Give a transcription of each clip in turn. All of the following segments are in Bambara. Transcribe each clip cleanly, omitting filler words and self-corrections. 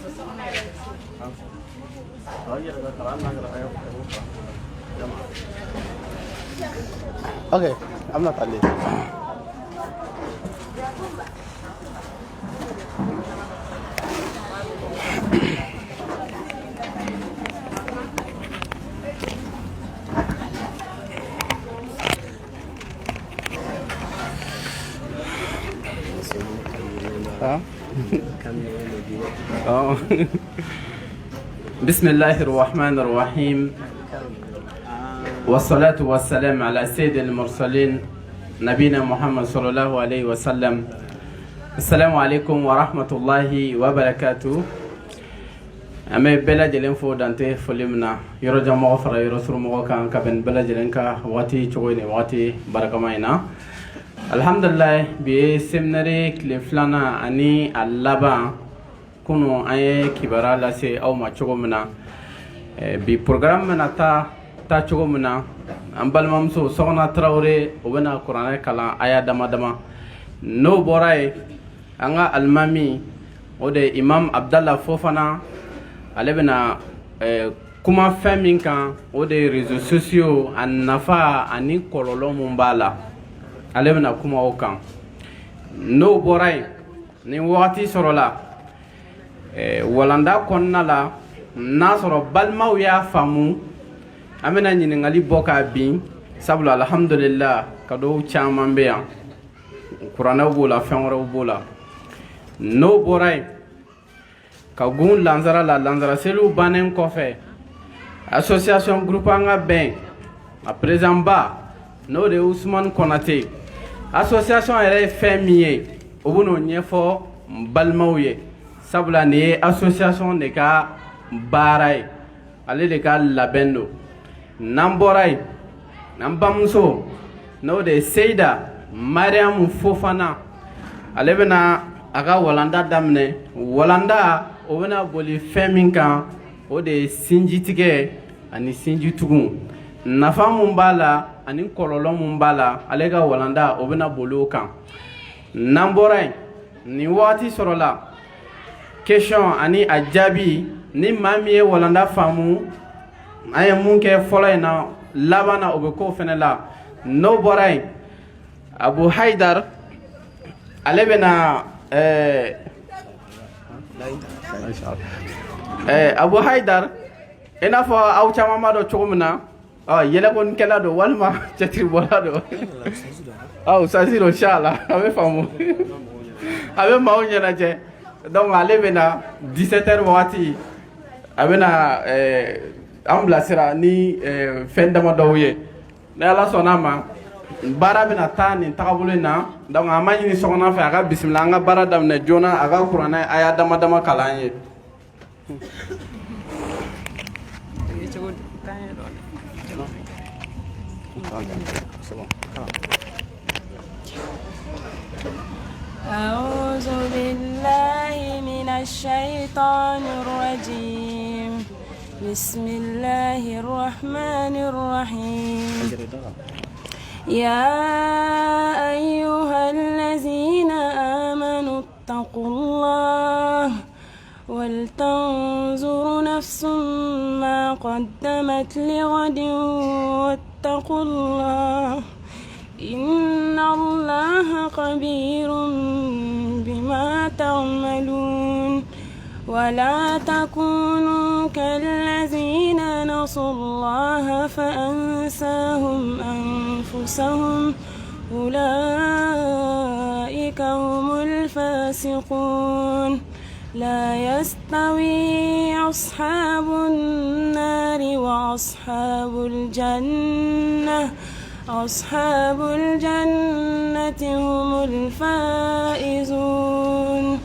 Okay, I'm not Ali. بسم الله الرحمن الرحيم والصلاة والسلام على سيد المرسلين نبينا محمد صلى الله عليه وسلم. السلام عليكم ورحمة الله وبركاته. أمي بلا جلين فو دانتي فلمنا يرجع مغفرة يرسل مغفرة كابن بلا جلين كا واتي چويني واتي بركماينا. الحمد لله بسمنري كلفلانا أني اللبا كونو أي كبارا لسي أو ما چوغمنا ببرنامج منا تا چوغمنا أمبال مامسو سوغنا تراوري وبنا قرآن كلا آيا دما دما نو بوراي أنغا المامي ودي إمام عبد الله فوفانا alebena kuma fɛn min kan o de réseaux sociaux a nafa ani kɔlɔlɔ mun b'a la ale bena kuma o kan n'o bɔra yen ni wagati sɔrɔla walanda kɔnɔna la n'a sɔrɔ balimaw y'a faamu an bena ɲiningali bɔ k'a bin sabula alhamdulillah cadeau caman bɛ yan kuranɛw b'o la fɛn wɛrɛw b'o la n'o bɔra yen ka gun lanzara la lanzara selu banen kɔfɛ association groupe an ka bɛn a président ba n'o de Ousmane Konate association yɛrɛ ye fɛn min ye o ben'o ɲɛfɔ balimaw ye sabula nin ye association de ka baara ye ale de ka labɛn don n'an bɔra yen n'an bamuso n'o de ye Seyida Mariam Fofana ale bena a ka walanda daminɛ walanda o bena boli fɛn min kan o de ye sinjitigɛ ani sinjitugun nafa mun b'a la ani kɔlɔlɔ mun b'a la ale ka walanda o bena boli o kan n'an bɔra yen ni wagati sɔrɔla question ani a jaabi ni maa min ye walanda faamu an ye mun kɛ fɔlɔ in na laban na o bɛ k'o fɛnɛ la n'o bɔra yen Abu Haidar ale bena Abu Haidar i n'a fɔ aw caman b'a dɔn cogo min na yɛlɛkonikɛla don walima cɛtiribɔla don usasi don inchallah a bɛ faamu a bɛ maaw ɲɛnajɛ donc ale bɛna 17h wagati a bɛna an bilasira ni fɛn damadɔw ye ni Ala sɔnna ma baara bɛna taa nin tagabolo in na donc an ma ɲini sɔgɔnɔ fɛ a ka bisimila an ka baara daminɛ joona a ka kuranɛ a y'a dama dama kalan ye أعوذ بالله من الشيطان الرجيم بسم الله الرحمن الرحيم يا أيها الذين آمنوا اتقوا الله ولتنظر نفس ما قدمت لغد واتقوا الله إن الله خبير بما تعملون ولا تكونوا كالذين نسوا الله فأنساهم أنفسهم أولئك هم الفاسقون لا يستوي أصحاب النار وأصحاب الجنة أصحاب الجنة هم الفائزون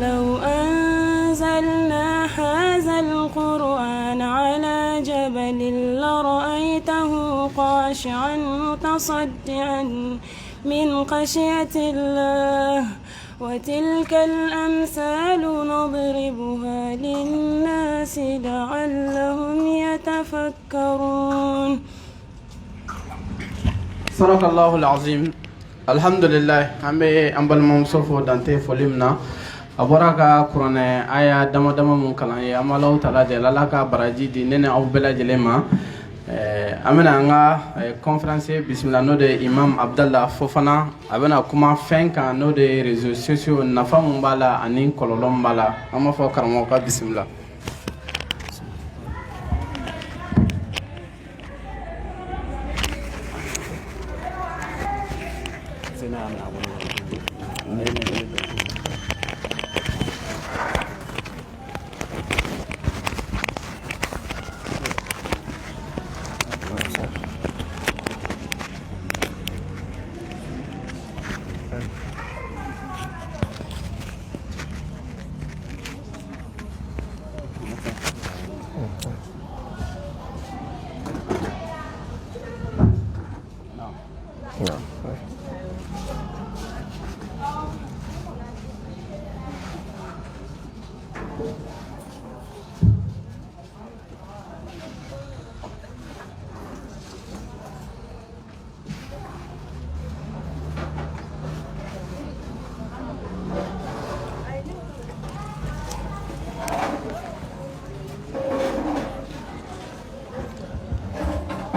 لو أنزلنا هذا القرآن على جبل لرأيته خاشعا متصدعا من خشية الله وتلك الأمثال نضربها للناس لعلهم يتفكرون صدق الله العظيم الحمد لله أمي أمبل ممسوفو دانتي فوليمنا aboraka kuranɛ aya dama dama mun kalan ye amalahu taala de la ka baraji di nene aw bɛɛ lajɛlen ma amena an ka conférencier bismillah no de imam Abdallah Fofana a bɛna kuma fɛn kan no de réseaux sociaux nafa mun b'a la ani kɔlɔlɔ mun b'a la an b'a fɔ karamɔgɔ ka bismillah.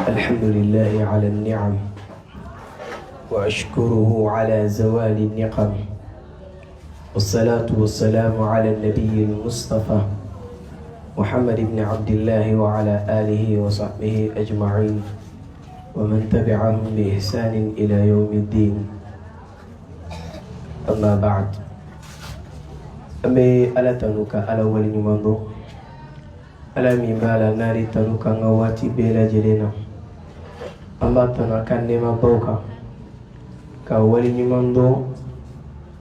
الحمد لله على النعم وأشكره على زوال النقم والصلاة والسلام على النبي المصطفى محمد بن عبد الله وعلى آله وصحبه أجمعين ومن تبعهم بإحسان إلى يوم الدين. أما بعد أمي ألا تنوك ألا ولي منذ ألا ميمالا ناري تنوك نواتي بلا جلنا Allah tana kan nema bauka ka wali ɲuman dɔn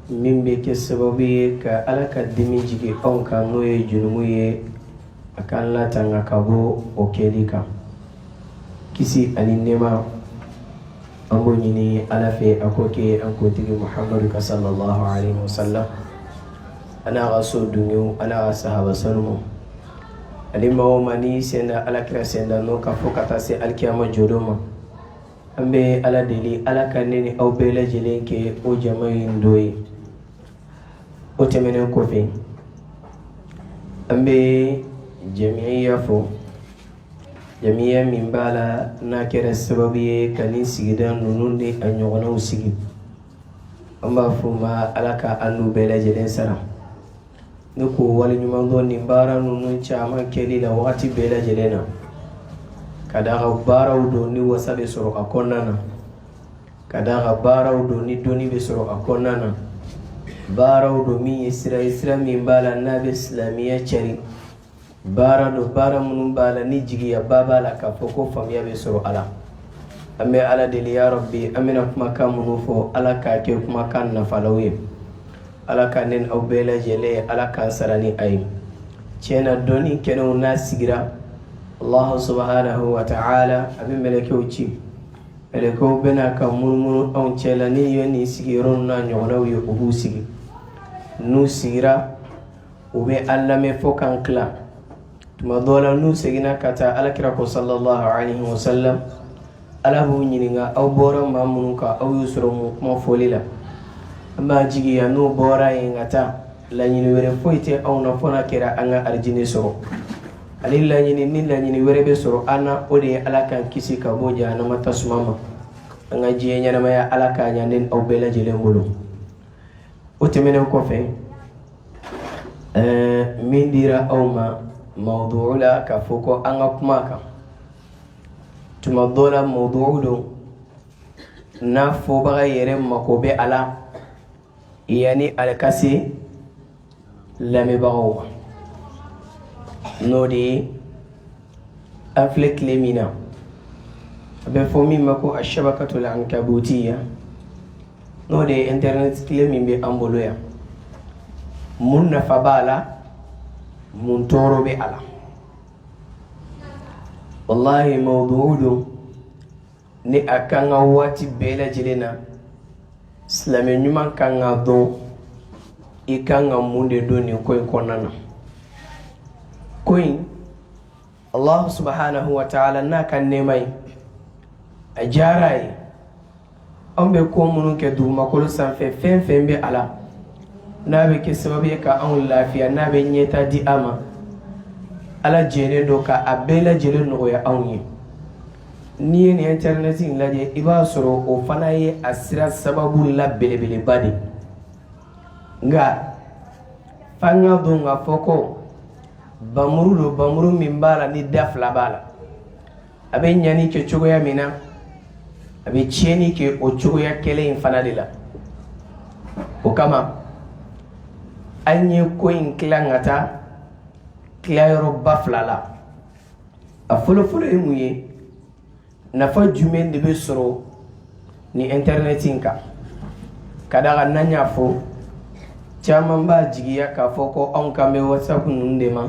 min bɛ kɛ sababu ye ka Ala ka dimi jigi anw kan n'o ye junumu ye a kan latanga ka bɔ o kɛli kan kisi ani nɛɛma an b'o ɲini Ala fɛ a k'o kɛ an kuntigi Muhamadu ka sallallahu alaihi wasallam a n'a ka so dunkew a n'a ka sahaba sanumanw ani maa o maa n'i senda Alakira senda n'o ka fɔ ka taa se alikiyama jɔdon ma. An bɛ Ala deli Ala ka ne ni aw bɛɛ lajɛlen kɛ o jama in dɔ ye. O tɛmɛnen kɔfɛ an bɛ jamiya fɔ jamiya min b'a la n'a kɛra sababu ye ka nin sigida ninnu ni a ɲɔgɔnnaw sigi. An b'a fɔ ma Ala ka an n'u bɛɛ lajɛlen sara. Ne ko waleɲuman dɔn nin baara ninnu caman kɛli la wagati bɛɛ lajɛlen na. Kadaga baaraw do ni wasa bɛ sɔrɔ a kɔnɔna na kadaga baaraw do ni dɔnni bɛ sɔrɔ a kɔnɔna na baaraw do min ye sira ye sira min b'a la n'a bɛ silamɛya cari baara do baara minnu b'a la ni jigiyaba b'a la k'a fɔ ko faamuya bɛ sɔrɔ a la. An bɛ Ala deli ya Rabbi an bɛna kumakan minnu fɔ Ala k'a kɛ kumakan nafalaw ye. Ala ka ne aw bɛɛ lajɛlen Ala k'an sara ni a ye. Tiɲɛna dɔnni kɛnɛw n'a sigira Allah subhanahu wa ta'ala abin melekew ci melekew bena ka munumunu anw cɛla ni ye nin sigiyɔrɔ na ɲɔgɔnnaw ye u b'u sigi n'u sigira u bɛ an lamɛn fo kan tila tuma dɔ la n'u seginna ka taa Alakira kɔ sallallahu alaihi wa sallam Ala b'u ɲininka aw bɔra maa minnu kan aw y'u sɔrɔ mun kuma fɔli la an b'a jigiya n'u bɔra yen ka taa laɲini wɛrɛ foyi tɛ anw na fo n'a kɛra an ka arijinɛ sɔrɔ. Ali laɲini ni laɲini wɛrɛ bɛ sɔrɔ an na o de ye Ala k'an kisi ka bɔ jahanama tasuma ma an ka diɲɛ ɲɛnamaya Ala k'a ɲa ne aw bɛɛ lajɛlen bolo. O tɛmɛnen kɔfɛ min dira aw ma mawdu'u la k'a fɔ ko an ka kuma kan tuma dɔ la mawdu'u don n'a fɔbaga yɛrɛ mako bɛ a la yanni a ka se lamɛnbagaw ma. N'o de ye an filɛ tile min na a bɛ fɔ min ma ko ashabakatul ankabutiya n'o de ye internet tile min bɛ an bolo yan mun nafa b'a la mun tɔɔrɔ bɛ a la. Wallahi mawdu'u don ni a kan ka waati bɛɛ lajɛlen na silamɛ ɲuman kan ka dɔn i kan ka mun de don nin ko in kɔnɔna na. Ko in Allah subhanahu wa ta'ala n'a ka nɛɛma ye a diyara a ye anw bɛ ko minnu kɛ dugumakolo sanfɛ fɛn fɛn bɛ a la n'a bɛ kɛ sababu ye ka anw lafiya n'a bɛ ɲɛta di an ma ala jɛnen don ka a bɛɛ lajɛlen nɔgɔya anw ye n'i ye nin internet in lajɛ i b'a sɔrɔ o fana ye a sira sababu la belebeleba de nka f'an ka dɔn k'a fɔ ko bamuru don bamuru min b'a la ni da fila b'a la a bɛ ɲani kɛ cogoya min na a bɛ tiɲɛni kɛ o cogoya kelen in fana de la o kama an ye ko in tilan ka taa tilayɔrɔba fila la a fɔlɔfɔlɔ ye mun ye nafa jumɛn de bɛ sɔrɔ ni internet in kan ka d'a kan n'an y'a fɔ caman b'a jigiya k'a fɔ ko anw kan bɛ whatsapp ninnu de ma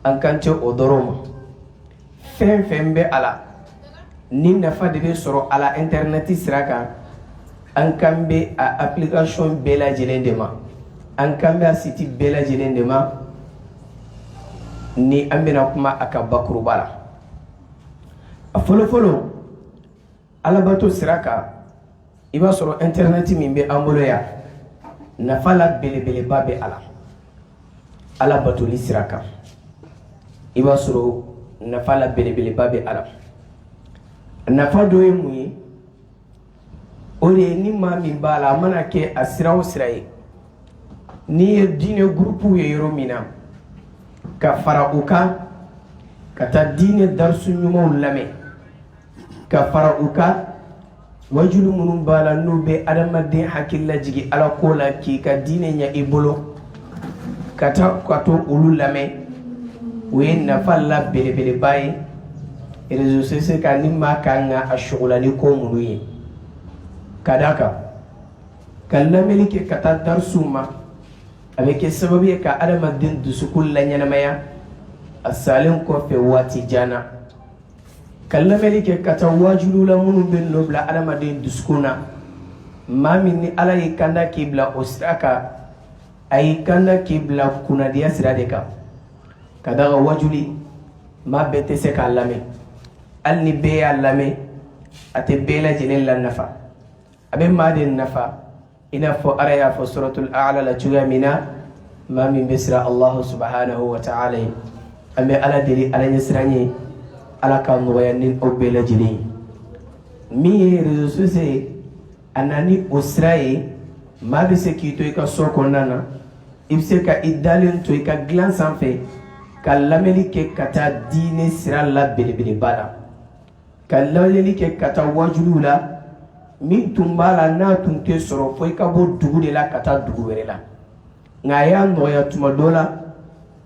an kan tɛ o dɔrɔn ma fɛn fɛn bɛ a la ni nafa de bɛ sɔrɔ a la internet sira kan an kan bɛ a application bɛɛ lajɛlen de ma an kan bɛ a site bɛɛ lajɛlen de ma ni an bɛna kuma a ka bakuruba la a fɔlɔfɔlɔ alabato sira kan i b'a sɔrɔ internet min bɛ an bolo yan nafa la belebeleba bɛ a la alabatoli sira kan i b'a sɔrɔ nafa la belebeleba bɛ a la nafa dɔ ye mun ye o de ye ni maa min b'a la a mana kɛ a sira o sira ye n'i ye diinɛ gurupuw ye yɔrɔ min na ka fara u kan ka taa diinɛ darisu ɲumanw lamɛn ka fara u kan wajulu minnu b'a la n'u bɛ adamaden hakili lajigi ala ko la k'i ka diinɛ ɲɛ i bolo ka taa ka to olu lamɛn o ye nafa la belebeleba ye réseaux sociaux kan ni maa kan ka a sɔgɔla ni ko minnu ye ka d'a kan ka lamɛnni kɛ ka taa darisuw ma a bɛ kɛ sababu ye ka adamaden dusukun laɲɛnamaya a salen kɔfɛ waati jan na ka lamɛnni kɛ ka taa wajulu la minnu bɛ nɔ bila adamaden dusukun na maa min ni ala y'i kanda k'i bila o sira kan a y'i kanda k'i bila kunnadiya sira de kan ka d'a kan wajuli maa bɛɛ tɛ se k'a lamɛn hali ni bɛɛ y'a lamɛn a tɛ bɛɛ lajɛlen la nafa a bɛ maa de nafa i n'a fɔ ala y'a fɔ suratul a'la la cogoya min na maa min bɛ siran allahu subhanahu wa ta'ala ye an bɛ ala deli ala ɲɛsiran ye ala ka nɔgɔya ni aw bɛɛ lajɛlen ye min ye réseaux sociaux ye a na ni o sira ye maa bɛ se k'i to i ka so kɔnɔna na i bɛ se ka i dalen to i ka dilan sanfɛ ka lamɛnni kɛ ka taa diinɛ sira la belebeleba la ka lamɛnni kɛ ka taa wajuluw la min tun b'a la n'a tun tɛ sɔrɔ fo i ka bɔ dugu de la ka taa dugu wɛrɛ la nka a y'a nɔgɔya tuma dɔ la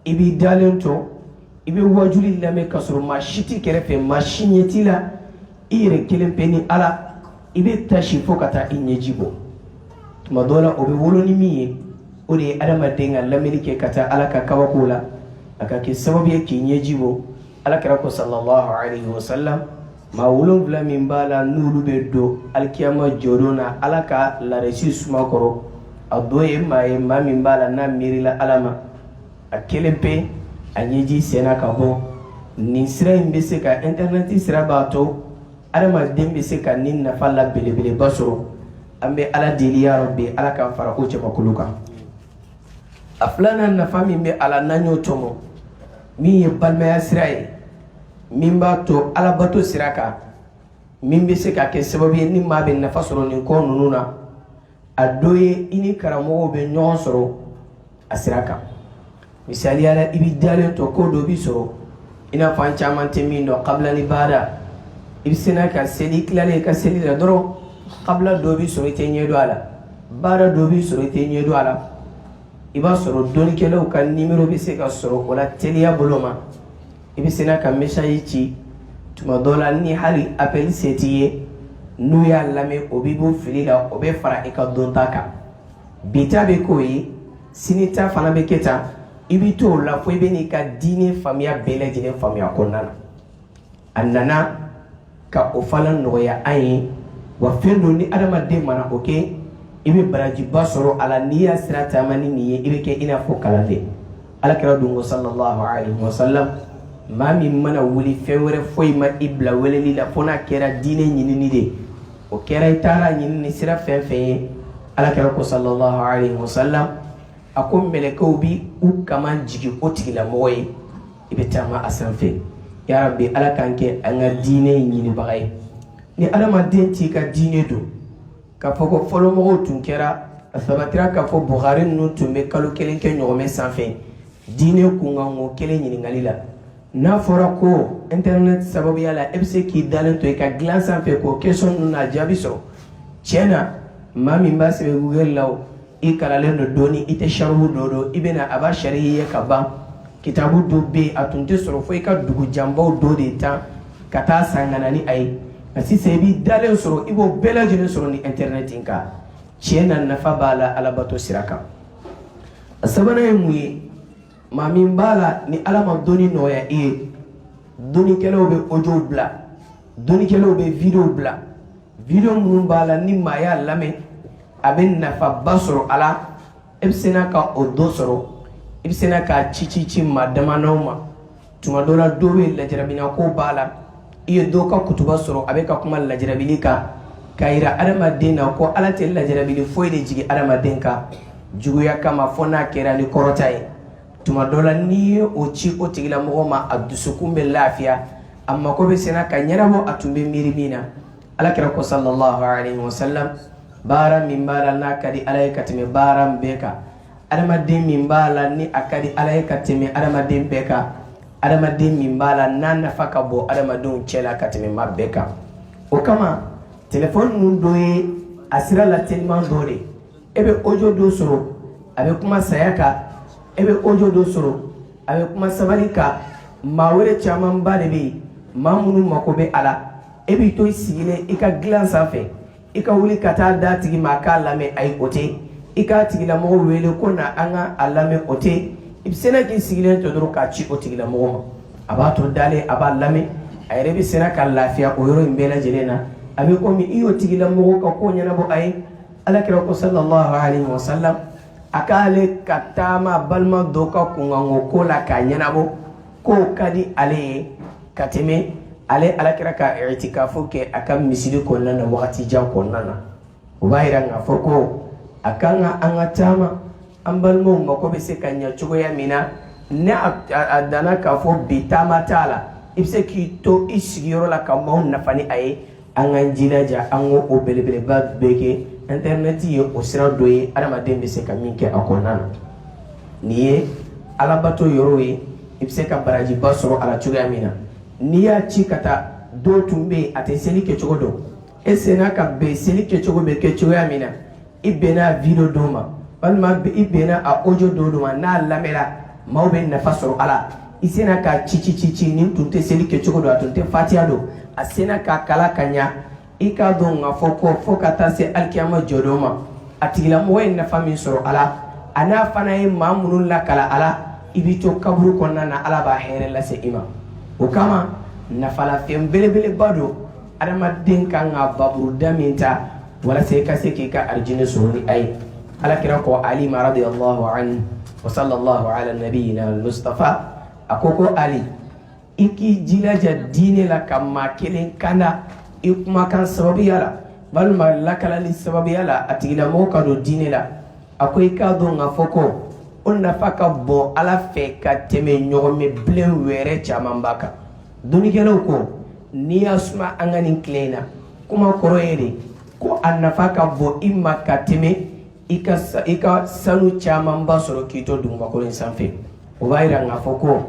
i b'i dalen to i bɛ wajuli lamɛn ka sɔrɔ maa si t'i kɛrɛfɛ maa si ɲɛ t'i la i yɛrɛ kelen pe ni ala i bɛ tasi fo ka taa i ɲɛji bɔ tuma dɔ la o bɛ wolo ni min ye o de ye adamaden ka lamɛnni kɛ ka taa ala ka kabako la a ka kɛ sababu ye k'i ɲɛji bɔ ala kɛra ko sallallahu alaihi wa sallam maa 7 min b'a la n'olu bɛ don alikiyama jɔdon na ala ka laresi suma kɔrɔ a dɔ ye maa min b'a la n'a miirila ala ma a kelen pe a ɲɛji sɛnna ka bɔ nin sira in bɛ se ka internet sira b'a to adamaden bɛ se ka nin nafa la belebeleba sɔrɔ an bɛ ala deli ya rabbi ala k'an fara o cɛbakulu kan a filanan nafa min bɛ a la n'an y'o tɔmɔ min ye balimaya sira ye min b'a to alabato sira kan min bɛ se ka kɛ sababu ye ni maa bɛ nafa sɔrɔ nin ko ninnu na a dɔ ye i ni karamɔgɔw bɛ ɲɔgɔn sɔrɔ a sira kan misaliya la i bɛ dalen to ko dɔ b'i sɔrɔ i n'a fɔ an caman tɛ min dɔn kabila ni baara i bɛ sena ka seli i tilalen i ka seli la dɔrɔn kabila dɔ b'i sɔrɔ i tɛ ɲɛ dɔn a la baara dɔ b'i sɔrɔ i tɛ ɲɛ dɔn a la i b'a sɔrɔ dɔnnikɛlaw ka nimero bɛ se ka sɔrɔ o la teliya bolo ma i bɛ sena ka message ci tuma dɔ la ni hali appel se t'i ye n'u y'a lamɛn o b'i bɔ fili la o bɛ fara i ka dɔnta kan bi ta bɛ k'o ye sini ta fana bɛ kɛ tan i bɛ to o la fo i bɛ n'i ka diinɛ faamuya bɛɛ lajɛlen faamuya kɔnɔna na a nana ka o fana nɔgɔya an ye wa fɛn dɔ ni adamaden mana o kɛ i bɛ barajiba sɔrɔ a la n'i y'a sira taama ni nin ye i bɛ kɛ i n'a fɔ kalanden alakira dun ko sallallahu alaihi wa sallam maa min mana wuli fɛn wɛrɛ foyi ma i bila weleli la fo n'a kɛra diinɛ ɲinini de o kɛra i taara ɲinini sira fɛn fɛn ye alakira ko sallallahu alaihi wasallam ako melekaw bi u kaman jigi o tigila mɔgɔ ye i bɛ taama a sanfɛ ya rabbi ala k'an kɛ an ka diinɛ ɲinibaga ye ni adamaden t'i ka diinɛ don k'a fɔ ko fɔlɔmɔgɔw tun kɛra a sabatira k'a fɔ Buhari ninnu tun bɛ kalo kelen kɛ ɲɔgɔmɛ sanfɛ diinɛ kunkan o kelen ɲininkali la n'a fɔra ko internet sababuya la e bɛ se k'i dalen to i ka dilan sanfɛ k'o question ninnu na jaabi sɔrɔ tiɲɛ na maa min b'a sɛbɛn Google la i kalalen don dɔɔni i tɛ sarihu dɔ dɔn i bɛna a b'a sari i ye ka ban kitabu dɔ bɛ yen a tun tɛ sɔrɔ fo i ka dugu janbaw dɔ de tan ka taa san ka na ni a ye nka sisan i b'i dalen sɔrɔ i b'o bɛɛ lajɛlen sɔrɔ ni internet in kan tiɲɛ na nafa b'a la alabato sira kan a sabanan ye mun ye maa min b'a la ni ala ma dɔnni nɔgɔya i ye dɔnnikɛlaw bɛ audio bila dɔnnikɛlaw bɛ video bila video minnu b'a la ni maa y'a lamɛn a bɛ nafaba sɔrɔ a la e bɛ se n'a ka o dɔ sɔrɔ i bɛ se n'a ka ci maa damanaw ma tuma dɔ la dɔw bɛ lajarabiya ko b'a la i ye dɔw ka kutuba sɔrɔ a bɛ ka kuma lajarabili kan k'a yira adamaden na ko ala tɛ lajarabili foyi de jigin adamaden kan juguya kama fo n'a kɛra ni kɔrɔta ye tuma dɔ la n'i ye o ci o tigilamɔgɔ ma a dusukun bɛ lafiya a mako bɛ se n'a ka ɲɛnabɔ a tun bɛ miiri min na alakira ko sallallahu alaihi wasallam baara min b'a la n'a ka di ala ye ka tɛmɛ baara bɛɛ kan adamaden min b'a la ni a ka di ala ye ka tɛmɛ adamaden bɛɛ kan adamaden min b'a la n'a nafa ka bon adamadenw cɛ la ka tɛmɛ maa bɛɛ kan o kama telefɔni ninnu dɔ ye a sira la teliman dɔ de e bɛ audio dɔ sɔrɔ a bɛ kuma saya kan e bɛ audio dɔ sɔrɔ a bɛ kuma sabali kan maa wɛrɛ camanba de bɛ yen maa minnu mako bɛ a la e b'i to sigilen i ka dilan sanfɛ i ka wuli ka taa d'a tigi ma a k'a lamɛn ayi o tɛ i k'a tigilamɔgɔ wele ko na an ka a lamɛn o tɛ i bɛ sena k'i sigilen to dɔrɔn k'a ci o tigilamɔgɔ ma a b'a to dalen a b'a lamɛn a yɛrɛ bɛ sena ka lafiya o yɔrɔ in bɛɛ lajɛlen na a bɛ komi i y'o tigilamɔgɔ ka ko ɲɛnabɔ a ye alakira ko sallallahu alaihi wasallam a k'ale ka taama balima dɔ ka kunkanko ko la k'a ɲɛnabɔ k'o ka di ale ye ka tɛmɛ ale alakira ka i'tikafo kɛ a ka misiri kɔnɔna na wagati jan kɔnɔna na o b'a yira k'a fɔ ko a kan ka an ka taama an balimaw mako bɛ se ka ɲɛ cogoya min na ni a danna k'a fɔ bi taama t'a la i bɛ se k'i to i sigiyɔrɔ la ka maaw nafa ni a ye an ka jilaja an k'o o belebeleba bɛɛ kɛ internet ye o sira dɔ ye adamaden bɛ se ka min kɛ a kɔnɔna na nin ye alabato yɔrɔ ye i bɛ se ka barajiba sɔrɔ a la cogoya min na n'i y'a ci ka taa dɔw tun bɛ yen a tɛ seli kɛcogo dɔn e senna ka bɛn seli kɛcogo bɛ kɛ cogoya min na i bɛnna video dɔw ma walima i bɛnna a audio dɔw ma n'a lamɛnna maaw bɛ nafa sɔrɔ a la i senna ka ci nin tun tɛ seli kɛcogo dɔn a tun tɛ fatiha dɔn a senna ka kala ka ɲa i k'a dɔn k'a fɔ ko fo ka taa se alikiyama jɔdon ma a tigilamɔgɔ ye nafa min sɔrɔ a la a n'a fana ye maa minnu lakala a la i bɛ to kaburu kɔnɔna na ala b'a hɛrɛ lase i ma o kama nafalafɛn belebeleba don adamaden kan ka baburuda min ta walasa i ka se k'i ka arijinɛ sɔrɔ ni a ye alakira ko ali ma radiyallahu anhu wa sallallahu ala nabiyina al-mustafa a ko ali i k'i jilaja diinɛ la ka maa kelen kanda i kumakan sababuya la walima lakalali sababuya la a tigilamɔgɔ ka don diinɛ la a ko i k'a dɔn k'a fɔ ko o nafa ka bon ala fɛ ka tɛmɛ ɲɔgɔnmɛ bilen wɛrɛ caman b'a kan dɔnnikɛlaw ko n'i y'a suma an ka nin tile in na kuma kɔrɔ ye de ko a nafa ka bon i ma ka tɛmɛ i ka sanu caman ba sɔrɔ k'i to dugumakolo in sanfɛ o b'a yira k'a fɔ ko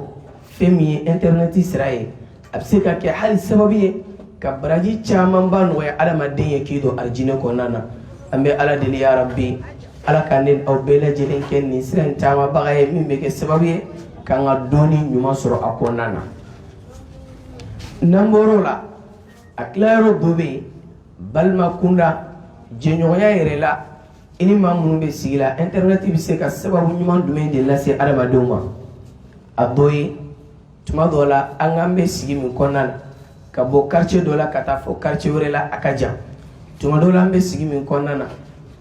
fɛn min ye internet sira ye a bɛ se ka kɛ hali sababu ye ka baraji caman ba nɔgɔya adamaden ye k'i don arijinɛ kɔnɔna na an bɛ ala deli ya rabbi ala ka ne aw bɛɛ lajɛlen kɛ nin sira in taamabaga ye min bɛ kɛ sababu ye k'an ka dɔnni ɲuman sɔrɔ a kɔnɔna na n'an bɔr'o la a tilayɔrɔ dɔ bɛ yen balima kunda jɛɲɔgɔnya yɛrɛ la i ni maa minnu bɛ sigi la internet bɛ se ka sababu ɲuman jumɛn de lase adamadenw ma a dɔ ye tuma dɔw la an k'an bɛ sigi min kɔnɔna na ka bɔ quartier dɔ la ka taa fɔ quartier wɛrɛ la a ka jan tuma dɔw la an bɛ sigi min kɔnɔna na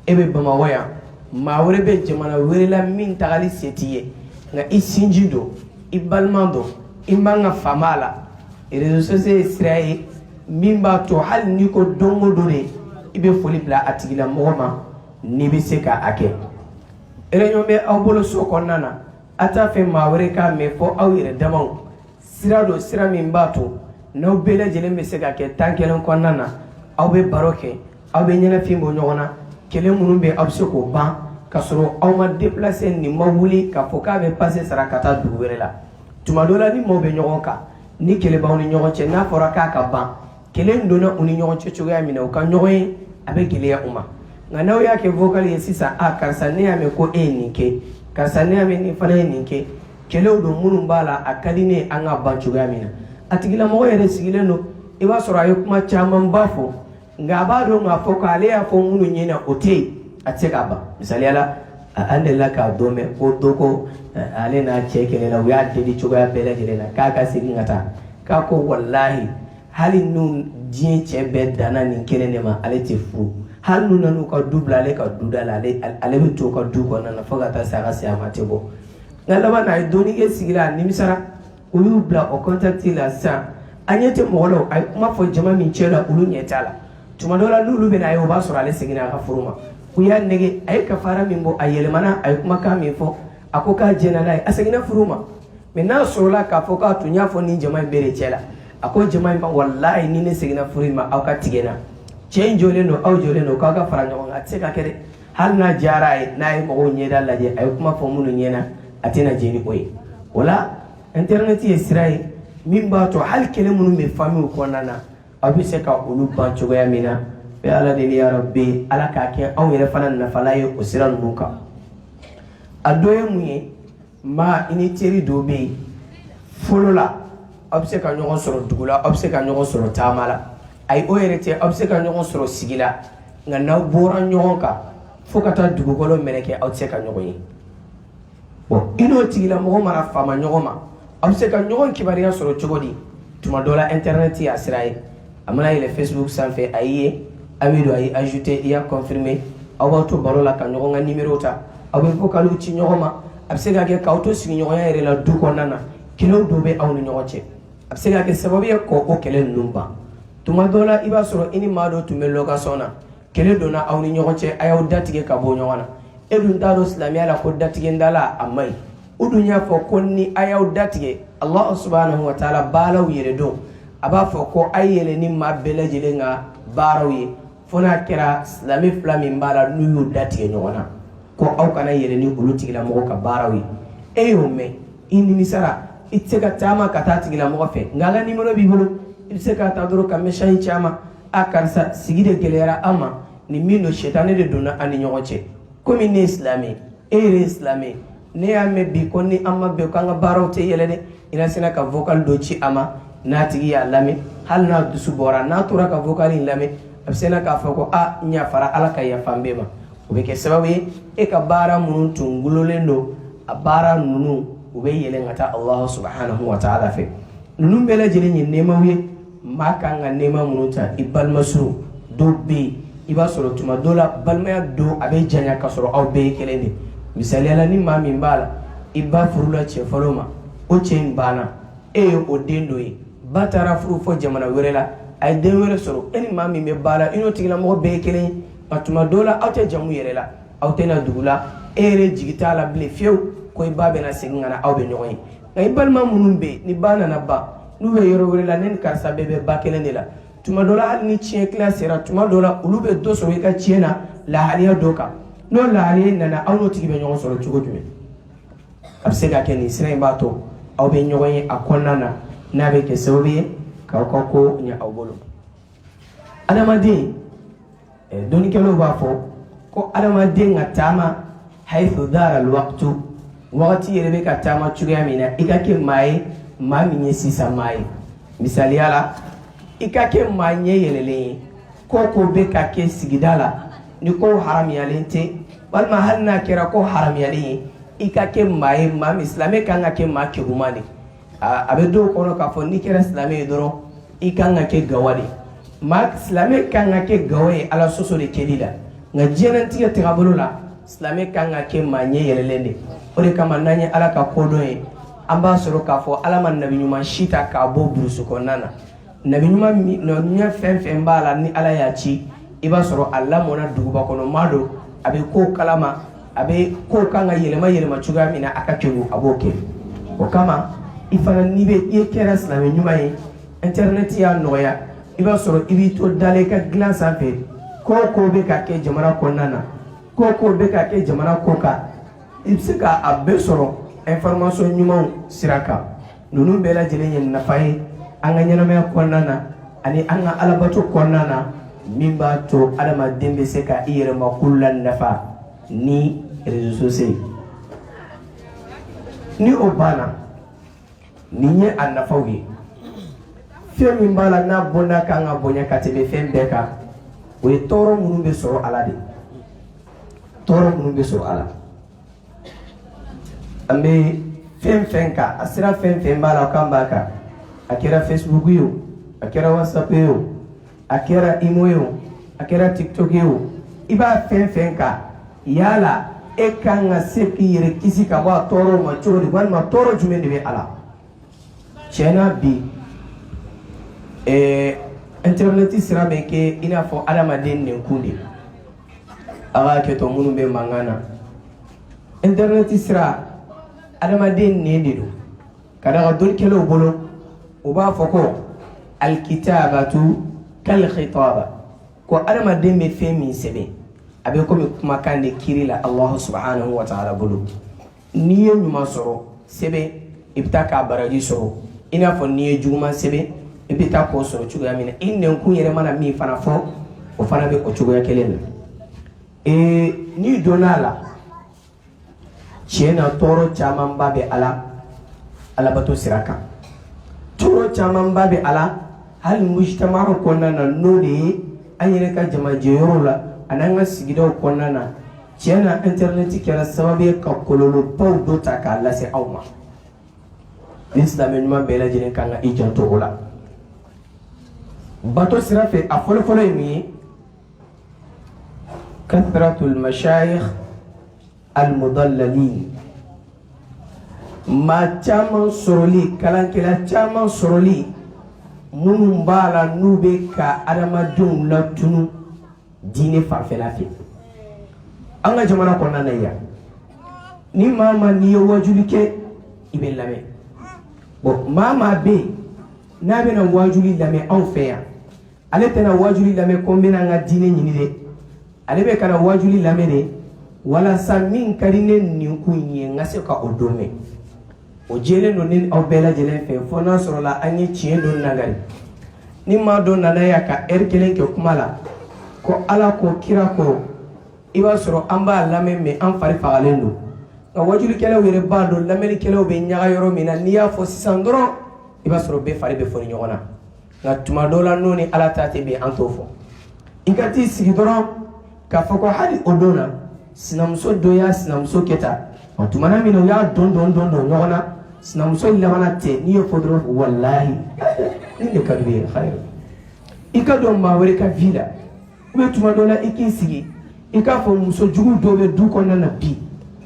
e bɛ Bamakɔ yan maa wɛrɛ bɛ jamana wɛrɛ la min tagali se t'i ye nka i sinji don i balima don i man ka faama a la réseaux sociaux ye sira ye min b'a to hali n'i ko don o don de i bɛ foli bila a tigilamɔgɔ ma ni bɛ se ka a kɛ réunion bɛ aw bolo so kɔnɔna na a t'a fɛ maa wɛrɛ k'a mɛn fɔ aw yɛrɛ damaw sira don sira min b'a to n'aw bɛɛ lajɛlen bɛ se ka kɛ tan kelen kɔnɔna na aw bɛ baro kɛ aw bɛ ɲɛnafin bɔ ɲɔgɔn na kɛlɛ minnu bɛ aw bɛ se k'o ban ka sɔrɔ aw ma déplacer nin ma wuli k'a fɔ k'a bɛ passer sara ka taa dugu wɛrɛ la tuma dɔ la ni maaw bɛ ɲɔgɔn kan ni kɛlɛ b'aw ni ɲɔgɔn cɛ n'a fɔra k'a ka ban kɛlɛ donna u ni ɲɔgɔn cɛ cogoya min na u ka ɲɔgɔn ye a bɛ gɛlɛya u ma nka n'aw y'a kɛ vocal ye sisan karisa ne y'a mɛn ko e ye nin kɛ karisa ne y'a mɛn nin fana ye nin kɛ kɛlɛw don minnu b'a la a ka di ne ye an ka ban cogoya min na a tigilamɔgɔ yɛrɛ sigilen don i b'a sɔrɔ a ye kuma camanba fɔ nka a b'a dɔn k'a fɔ k'ale y'a fɔ minnu ɲɛna o tɛ yen a tɛ se k'a ban misaliya la an delila k'a dɔn mɛn ko dɔ ko ale n'a cɛ kɛlɛ la u y'a deli cogoya bɛɛ lajɛlen na k'a ka segin ka taa k'a ko walahi hali n'u diɲɛ cɛ bɛɛ danna nin kelen de ma ale tɛ furu hali n'u nan'u ka du bila ale ka du da la ale bɛ to ka du kɔnɔna na fo ka taa se a ka saya ma tɛ bɔ nka laban na a ye dɔɔnin kɛ sigira a nimisara u y'u bila o contact la sisan a ɲɛ tɛ mɔgɔ la a ye kuma fɔ jama min cɛ la olu ɲɛ t'a la tuma dɔ la n'olu bɛ na ye o b'a sɔrɔ ale seginna a ka furu ma u y'a nɛgɛ a ye kafara min bɔ a yɛlɛmana a ye kumakan min fɔ a ko k'a jɛnna n'a ye a seginna furu ma mɛ n'a sɔrɔla k'a fɔ k'a tun y'a fɔ nin jama in bɛɛ de cɛ la a ko jama in ma walayi ni ne seginna furu in ma aw ka tigɛ na cɛ in jɔlen don aw jɔlen don k'aw ka fara ɲɔgɔn kan a tɛ se ka kɛ dɛ hali n'a diyara a ye n'a ye mɔgɔw ɲɛda lajɛ a ye kuma fɔ minnu ɲɛna a tɛna jɛ ni o ye o la internet ye sira ye min b'a to hali kɛlɛ minnu bɛ famille kɔnɔna na aw bɛ se ka olu ban cogoya min na bɛ ala deli ya rabbi ala k'a kɛ anw yɛrɛ fana nafala ye o sira ninnu kan a dɔ ye mun ye maa i ni teri dɔw bɛ yen fɔlɔ la aw bɛ se ka ɲɔgɔn sɔrɔ dugu la aw bɛ se ka ɲɔgɔn sɔrɔ taama la ayi o yɛrɛ tɛ aw bɛ se ka ɲɔgɔn sɔrɔ sigi la nka n'aw bɔra ɲɔgɔn kan fo ka taa dugukolo mɛrɛkɛ aw tɛ se ka ɲɔgɔn ye bon i n'o tigilamɔgɔ mana faama ɲɔgɔn ma aw bɛ se ka ɲɔgɔn kibaruya sɔrɔ cogo di tuma dɔ la internet y'a sira ye a mana yɛlɛ Facebook sanfɛ a y'i ye a bɛ don a y'i ajouté i y'a confirmé aw b'aw to baro la ka ɲɔgɔn ka numéro ta aw bɛ vocaliw ci ɲɔgɔn ma a bɛ se ka kɛ k'aw to sigiɲɔgɔnya yɛrɛ la du kɔnɔna na kɛlɛw dɔw bɛ aw ni ɲɔgɔn cɛ a bɛ se ka kɛ sababu ye k'o kɛlɛ ninnu ban tuma dɔ la i b'a sɔrɔ i ni maa dɔ tun bɛ location na kɛlɛ donna aw ni ɲɔgɔn cɛ a y'aw datigɛ ka bɔ ɲɔgɔn na e dun t'a dɔn silamɛya la ko datigɛndala a man ɲi u dun y'a fɔ ko ni a y'aw datigɛ Allah subhanahu wa ta'ala baaraw yɛrɛ dɔn a b'a fɔ ko a ye yɛlɛ ni maa bɛɛ lajɛlen ka baaraw ye fo n'a kɛra silamɛ fila min b'a la n'u y'u datigɛ ɲɔgɔn na ko aw kana yɛlɛ ni olu tigilamɔgɔ ka baaraw ye e y'o mɛn i nimisara i tɛ se ka taama ka taa tigilamɔgɔ fɛ nka a ka numéro b'i bolo i bɛ se ka taa dɔrɔn ka message caman a karisa sigi de gɛlɛyara an ma nin min don sɛtanɛ de donna an ni ɲɔgɔn cɛ komi ne ye silamɛ e yɛrɛ ye silamɛ ne y'a mɛn bi ko ni an ma bɛn ko an ka baaraw tɛ yɛlɛ dɛ i na sina ka vocal dɔ ci a ma n'a tigi y'a lamɛn hali n'a dusu bɔra n'a tora ka vocal in lamɛn a bɛ sina k'a fɔ ko a n yafara ala ka yafa n bɛɛ ma o bɛ kɛ sababu ye e ka baara minnu tun gulonlen don a baara ninnu u bɛ yɛlɛn ka taa Allah subhanahu wa ta'ala fɛ ninnu bɛɛ lajɛlen ye nɛɛmaw ye maa kan ka nɛɛma minnu ta i balimaso dɔw bɛ yen i b'a sɔrɔ tuma dɔw la balimaya don a bɛ janya ka sɔrɔ aw bɛɛ ye kelen de misaliya la ni maa min b'a la i ba furula cɛ fɔlɔ ma o cɛ in banna e ye o den dɔ ye ba taara furu fɔ jamana wɛrɛ la a ye den wɛrɛ sɔrɔ e ni maa min bɛ ba la i n'o tigilamɔgɔ bɛɛ ye kelen ye nka tuma dɔw la aw tɛ jamu yɛrɛ la aw tɛna dugu la e yɛrɛ jigi t'a la bilen fiyewu ko i ba bɛna segin ka na aw bɛ ɲɔgɔn ye nka i balima minnu bɛ yen ni ba nana ban n'u bɛ yɔrɔ wɛrɛ la ne ni karisa bɛɛ bɛ ba kelen de la tuma dɔ la hali ni tiɲɛ tila sera tuma dɔ la olu bɛ dɔ sɔrɔ i ka tiɲɛ na lahaliya dɔ kan n'o lahaliya nana aw n'o tigi bɛ ɲɔgɔn sɔrɔ cogo jumɛn a bɛ se ka kɛ nin sira in b'a to aw bɛ ɲɔgɔn ye a kɔnɔna na n'a bɛ kɛ sababu ye k'aw ka ko ɲɛ aw bolo adamaden dɔnnikɛlaw b'a fɔ ko adamaden ka taama haythu dara alwaqtu wagati yɛrɛ bɛ ka taama cogoya min na i ka kɛ maa ye maa min ye sisan maa ye misaliya la i ka kɛ maa ɲɛ yɛlɛlen ye ko bɛ ka kɛ sigida la ni ko haramuyalen tɛ walima hali n'a kɛra ko haramuyalen ye i ka kɛ maa ye maa min silamɛ kan ka kɛ maa kɛguman de a bɛ dɔw kɔnɔ k'a fɔ n'i kɛra silamɛ ye dɔrɔn i kan ka kɛ gawa de maa silamɛ kan ka kɛ gawa ye ala sɔsɔ de kɛli la nka diɲɛlatigɛ tagabolo la silamɛ kan ka kɛ maa ɲɛ yɛlɛlen de o de kama n'an ye ala ka kodɔn ye an b'a sɔrɔ k'a fɔ ala ma nabi ɲuman si ta k'a bɔ burusi kɔnɔna na nabi ɲuman fɛn fɛn b'a la ni ala y'a ci i b'a sɔrɔ a lamɔna duguba kɔnɔ maa dɔ abe ko kalama abe ko kanga yelema chuga mina akakewu aboke o kama ifana nibe yekera islami nyuma yi internet ya noya iba soro ibi to dale ka glace afe ko be ka ke jamana konnana ko be ka ke jamana koka ibsika abbe soro information nyuma siraka nunu bela jele yen nafaye anga nyanama konnana ani anga alabato konnana mimba to adama dembe seka ire makullan nafa ni réseaux sociaux ni obana ni nye anafawi fe mimbala na bona kanga bonya katebe fembeka we toro munu be soro ala de toro munu be soro ala ambe fenka asira fembala kambaka akira Facebook yo akira WhatsApp yo akira imo yo akira TikTok yo iba fenka yala e kanga seki yere kisi ka ba toro ma chori wan ma toro jumende be ala chena bi internet sira be ke ina fo adama den ne kunde aga ke to munu be mangana internet sira adama den ne dedo kada ga dol kelo bolo o ba fo ko alkitabatu kal khitaba ko adama den me fe min sebe abe ko mi kuma kande kirila Allah subhanahu wa ta'ala bulu niye nyuma soro sebe ibta ka baraji soro ina fo niye juma sebe ibta ko soro chugo ya mina inne ku yere mana mi fana fo o fana be o chugo ya kelen ni donala chena toro chaman babe ala bato siraka toro chaman babe ala hal mujtama'u konnana nodi anyere ka jama jeyorola ananga sigidaw konnana chena internet kera sababu ka kololo paw do taka lase awma l'islam nyuma bela jine kanga ijanto ola bato sirafe afolo mi kathratul mashayikh almudallalin ma chaman soroli kalankela chaman soroli munum bala nube ka adamadun latunu dine farfela fi anga jamana konna ya ni mama ni wajuli ke ibe lame bo mama be na be na wajuli lame on feya ale tena wajuli lame kombina nga dine nyini de ale be kana wajuli lame de wala samin karine ni kunye ngase ka odome o jele no nin obela jele fe fona sorola anyi chie don nagari ni ma don nanaya ka erkelen ke kumala ko ala ko kira ko iba soro amba lame me an fari fagalendo nga wajuli kele were bado lameli kele be nyaga yoro mina niya fo sisandro iba soro be fari be foni nyogona nga tuma dola noni ala tate be antofo ikati sigidoro ka fako hali odona sinamso doya sinamso keta tumana mina ya don nyogona sinamso lamana te niyo fodro wallahi ni kadwe khair ikado ma were ka vila ube tuma dola iki sigi ika fo muso jugu dobe du konna na bi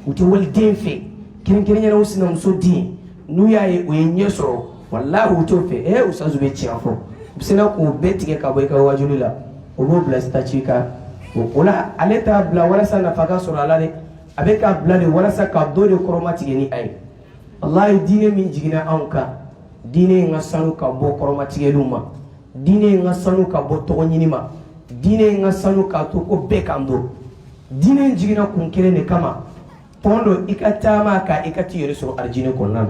uti wal denfe kirin yana usina muso di nu yaye o yenyesoro wallahi uto fe usazu be chiafo bisina ko betige ka boy ka wajulila o bo blasta chika ola aleta bla wala sana faga soro alale abeka bla de wala saka dole koromatige ni ay wallahi dine min jigina anka dine ngasanu ka bo koromatige luma dine ngasanu ka bo to nyinima dine ngasanu ka to ko bekando dine jigina kun kele ne kama pondo ikatama ka ikati yeriso arjine konnan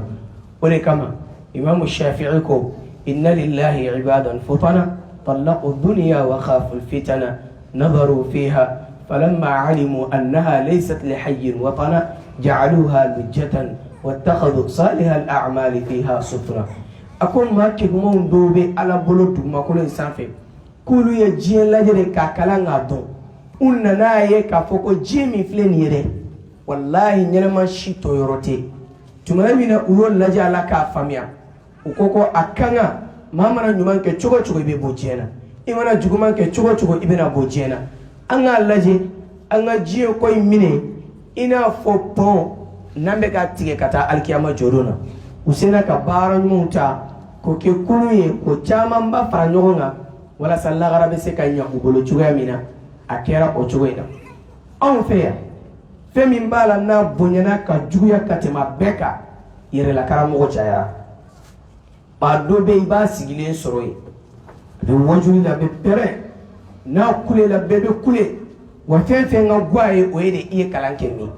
ole kama imam shafi'i ko inna lillahi ibadan futana talaqu dunya wa khafu alfitana نظروا فيها فلما علموا أنها ليست لحي وطنا جعلوها لجة واتخذوا صالح الأعمال فيها سفرة أكون ما كمون دوبي على بلوت ما كل إنسان في كل يجي لجري ككلام عدو أننا يكافوكو جيمي فلين يره والله نلما شيتو يروتي تمامنا أول لجا لك فاميا وكوكو أكانا ما منا نمان كتشوكو تشوكو بيبوجينا imana juguman ke chugo ibena bojena anga laje anga jiyo koy mine ina fo pon nambe ka tige kata alkiyama jorona usena ka bara nyuta ko ke kunuye ko chama mba faranyonga wala sallagara be se kanya ubolo chugo mina akera o chugo ina anw fɛ yan fɛn min b'a la n'a bonyana ka juguya ka tɛmɛ bɛɛ kan yɛrɛla karamɔgɔ cayara maa dɔ bɛ yen i b'a sigilen sɔrɔ yen a bɛ wajuli la a bɛ pɛrɛn n'a kulela bɛɛ bɛ kule wa fɛn fɛn ka go a ye o ye de i ye kalan kɛ min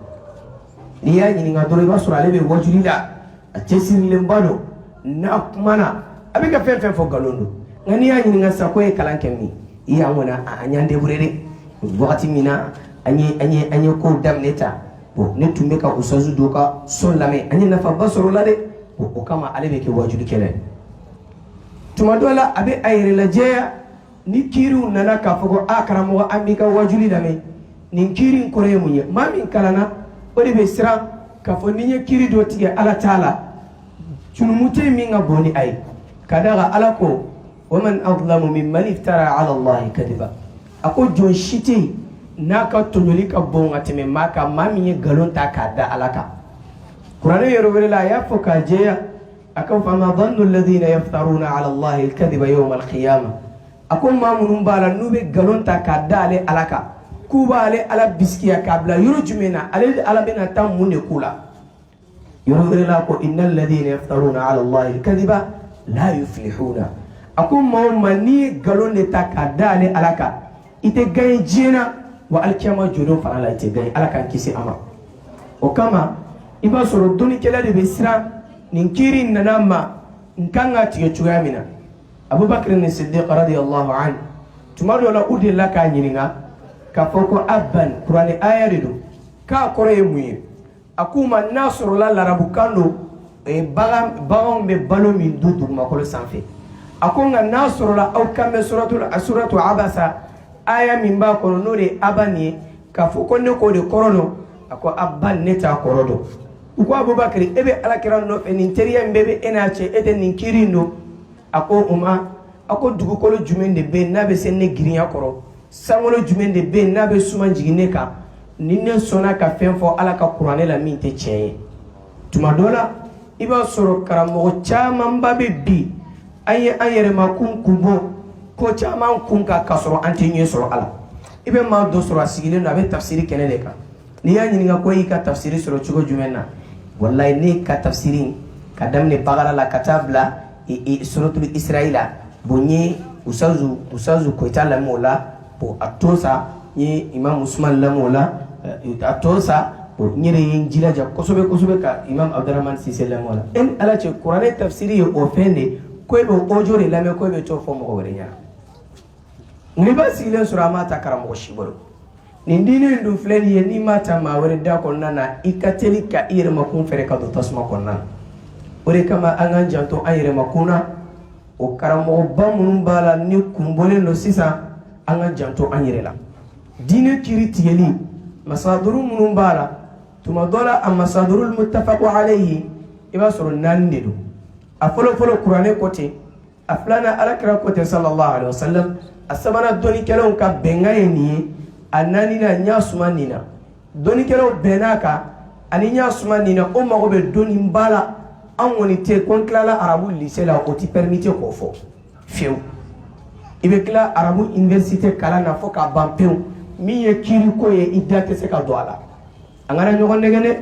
n'i y'a ɲininka dɔrɔn i b'a sɔrɔ ale bɛ wajuli la a cɛsirilenba don n'a kumana a bɛ ka fɛn fɛn fɔ nkalon don nka n'i y'a ɲininka sisan ko e ye kalan kɛ min i y'an kɔni an y'an débrouiller dɛ wagati min na an ye kow daminɛ ta bon ne tun bɛ ka ustazu dɔw ka son lamɛn an ye nafaba sɔrɔ o la dɛ o kama ale bɛ kɛ wajulikɛla tuma dɔ la a bɛ a yɛrɛ lajɛya ni kiiriw nana k'a fɔ ko a karamɔgɔ an b'i ka wajuli lamɛn nin kiiri in kɔrɔ ye mun ye maa min kalanna o de bɛ siran k'a fɔ ni n ye kiiri dɔ tigɛ ala t'a la cunumu tɛ min ka bon ni a ye ka d'a kan ala ko waman adlamu mimman iftara ala allahi kadiba a ko jɔn si tɛ yen n'a ka tɔɲɔli ka bon ka tɛmɛ maa kan maa min ye nkalon ta k'a da ala kan kuranɛ yɔrɔ wɛrɛ la a y'a fɔ k'a jɛya a ko fama dhannu alladhina yaftaruna ala allahi alkadiba yawma alqiyama a ko maa minnu b'a la n'u bɛ nkalon ta k'a da ale ala kan k'u b'ale ala bisikiya k'a bila yɔrɔ jumɛn na ale ala bɛna taa mun de k'u la yɔrɔ wɛrɛ la ko inna alladhina yaftaruna ala allahi alkadiba la yuflihuna a ko maa o maa n'i ye nkalon de ta k'a da ale ala kan i tɛ gagné diɲɛ na wa alikiyama jɔdon fana la i tɛ gagné ala k'an kisi a ma o kama i b'a sɔrɔ dɔnnikɛla de bɛ siran nin kiiri nana ma n kan ka tigɛ cogoya min na abubakar ni siddiq radiyallahu anhu tuma dɔ la u delila k'a ɲininka k'a fɔ ko abban kuranɛ aya de don k'a kɔrɔ ye mun ye a k'u ma n'a sɔrɔla larabukan don baganw bɛ balo min dun dugumakolo sanfɛ a ko nka n'a sɔrɔla aw kan bɛ suratu abasa aya min b'a kɔnɔ n'o de ye aba nin ye k'a fɔ ko ne k'o de kɔrɔ dɔn a ko abba ne t'a kɔrɔ dɔn u ko abubakar e bɛ alakira nɔfɛ nin teriya min bɛɛ bɛ e n'a cɛ e tɛ nin kiiri in don a ko a ko dugukolo jumɛn de bɛ yen n'a bɛ se ne girinya kɔrɔ sankolo jumɛn de bɛ yen n'a bɛ suma jigin ne kan ni ne sɔnna ka fɛn fɔ ala ka kuranɛ la min tɛ tiɲɛ ye tuma dɔ la i b'a sɔrɔ karamɔgɔ camanba bɛ bi an ye an yɛrɛmakun kun bɔ ko caman kun kan k'a sɔrɔ an tɛ ɲɛ sɔrɔ a la i bɛ maa dɔ sɔrɔ a sigilen don a bɛ tafsiri kɛnɛ de kan n'i y'a ɲininka ko i ka tafsiri sɔrɔ cogo jumɛn na wallahi ne ka tafsiri ka daminɛ Bakara la ka taa bila suratul Israila bon ye usazu Koyita lamɛn o la bon a to sa n ye imam Usman lamɛn o la a to sa bon n yɛrɛ ye n jilaja kosɛbɛ kosɛbɛ ka imam Abdurrahman Sise lamɛn o la ala cɛ kuranɛ tafsiri ye o fɛn de ko e bɛ audio de lamɛn ko e bɛ t'o fɔ mɔgɔ wɛrɛ ɲɛna n'i b'a sigilen sɔrɔ a m'a ta karamɔgɔ si bolo nin diinɛ in dun filɛ nin ye n'i m'a ta maa wɛrɛ da kɔnɔna na i ka teli ka i yɛrɛmakun fɛrɛ ka don tasuma kɔnɔna na o de kama an k'an janto an yɛrɛmakun na o karamɔgɔba minnu b'a la ni kun bɔlen don sisan an ka janto an yɛrɛ la diinɛ kiiri tigɛli masaduru minnu b'a la tuma dɔ la a masadurul muttafaqu alayhi i b'a sɔrɔ 4 de don a fɔlɔ kuranɛ ko ten a filanan alakira ko ten sallallahu alaihi wasallam a sabanan dɔnnikɛlaw ka bɛnkan ye nin ye a naaninan n y'a suma nin na dɔnnikɛlaw bɛnn'a kan ani n y'a suma nin na o mago bɛ dɔnniba la an kɔni tɛ ko n tilala arabu lycée la o ti permité k'o fɔ fiyewu i bɛ tila arabu université kalan na fɔ k'a ban pewu min ye kiiri ko ye i da tɛ se ka don a la an kana ɲɔgɔn nɛgɛn dɛ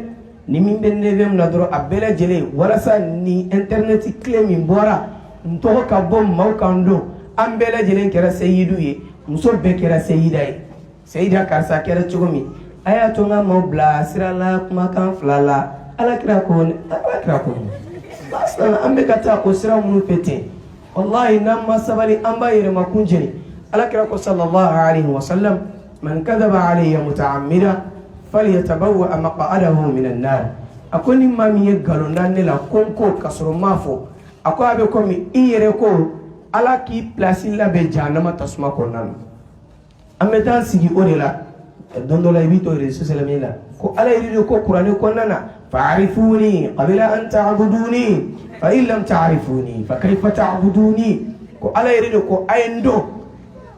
ni min bɛ 9e na dɔrɔn a bɛɛ lajɛlen walasa ni internet clé min bɔra n tɔgɔ ka bɔ maaw kan don an bɛɛ lajɛlen kɛra seyidu ye muso bɛɛ kɛra seyida ye seyida karisa kɛra cogo min a y'a to n ka maaw bila sira la kumakan 2 la alakira ko an bɛ ka taa o sira minnu fɛ ten wallahi n'an ma sabali an b'a yɛrɛmakun jeni alakira ko sallallahu alaihi wasallam man kadaba alayya muta'ammida falyatabawwa maq'adahu minan nar a ko ni maa min ye nkalon da ne la ko n ko ka sɔrɔ n m'a fɔ a ko a bɛ komi i yɛrɛ ko ala k'i place labɛn jahanama tasuma kɔnɔna na an bɛ taa sigi o de la don dɔ la i b'i to réseaux sociaux la ko ala yiri de ko kuranɛ kɔnɔna na fa'arifuni qabla an ta'buduni fa in lam ta'rifuni fa kayfa ta'buduni ko ala yiri de ko a ye n dɔn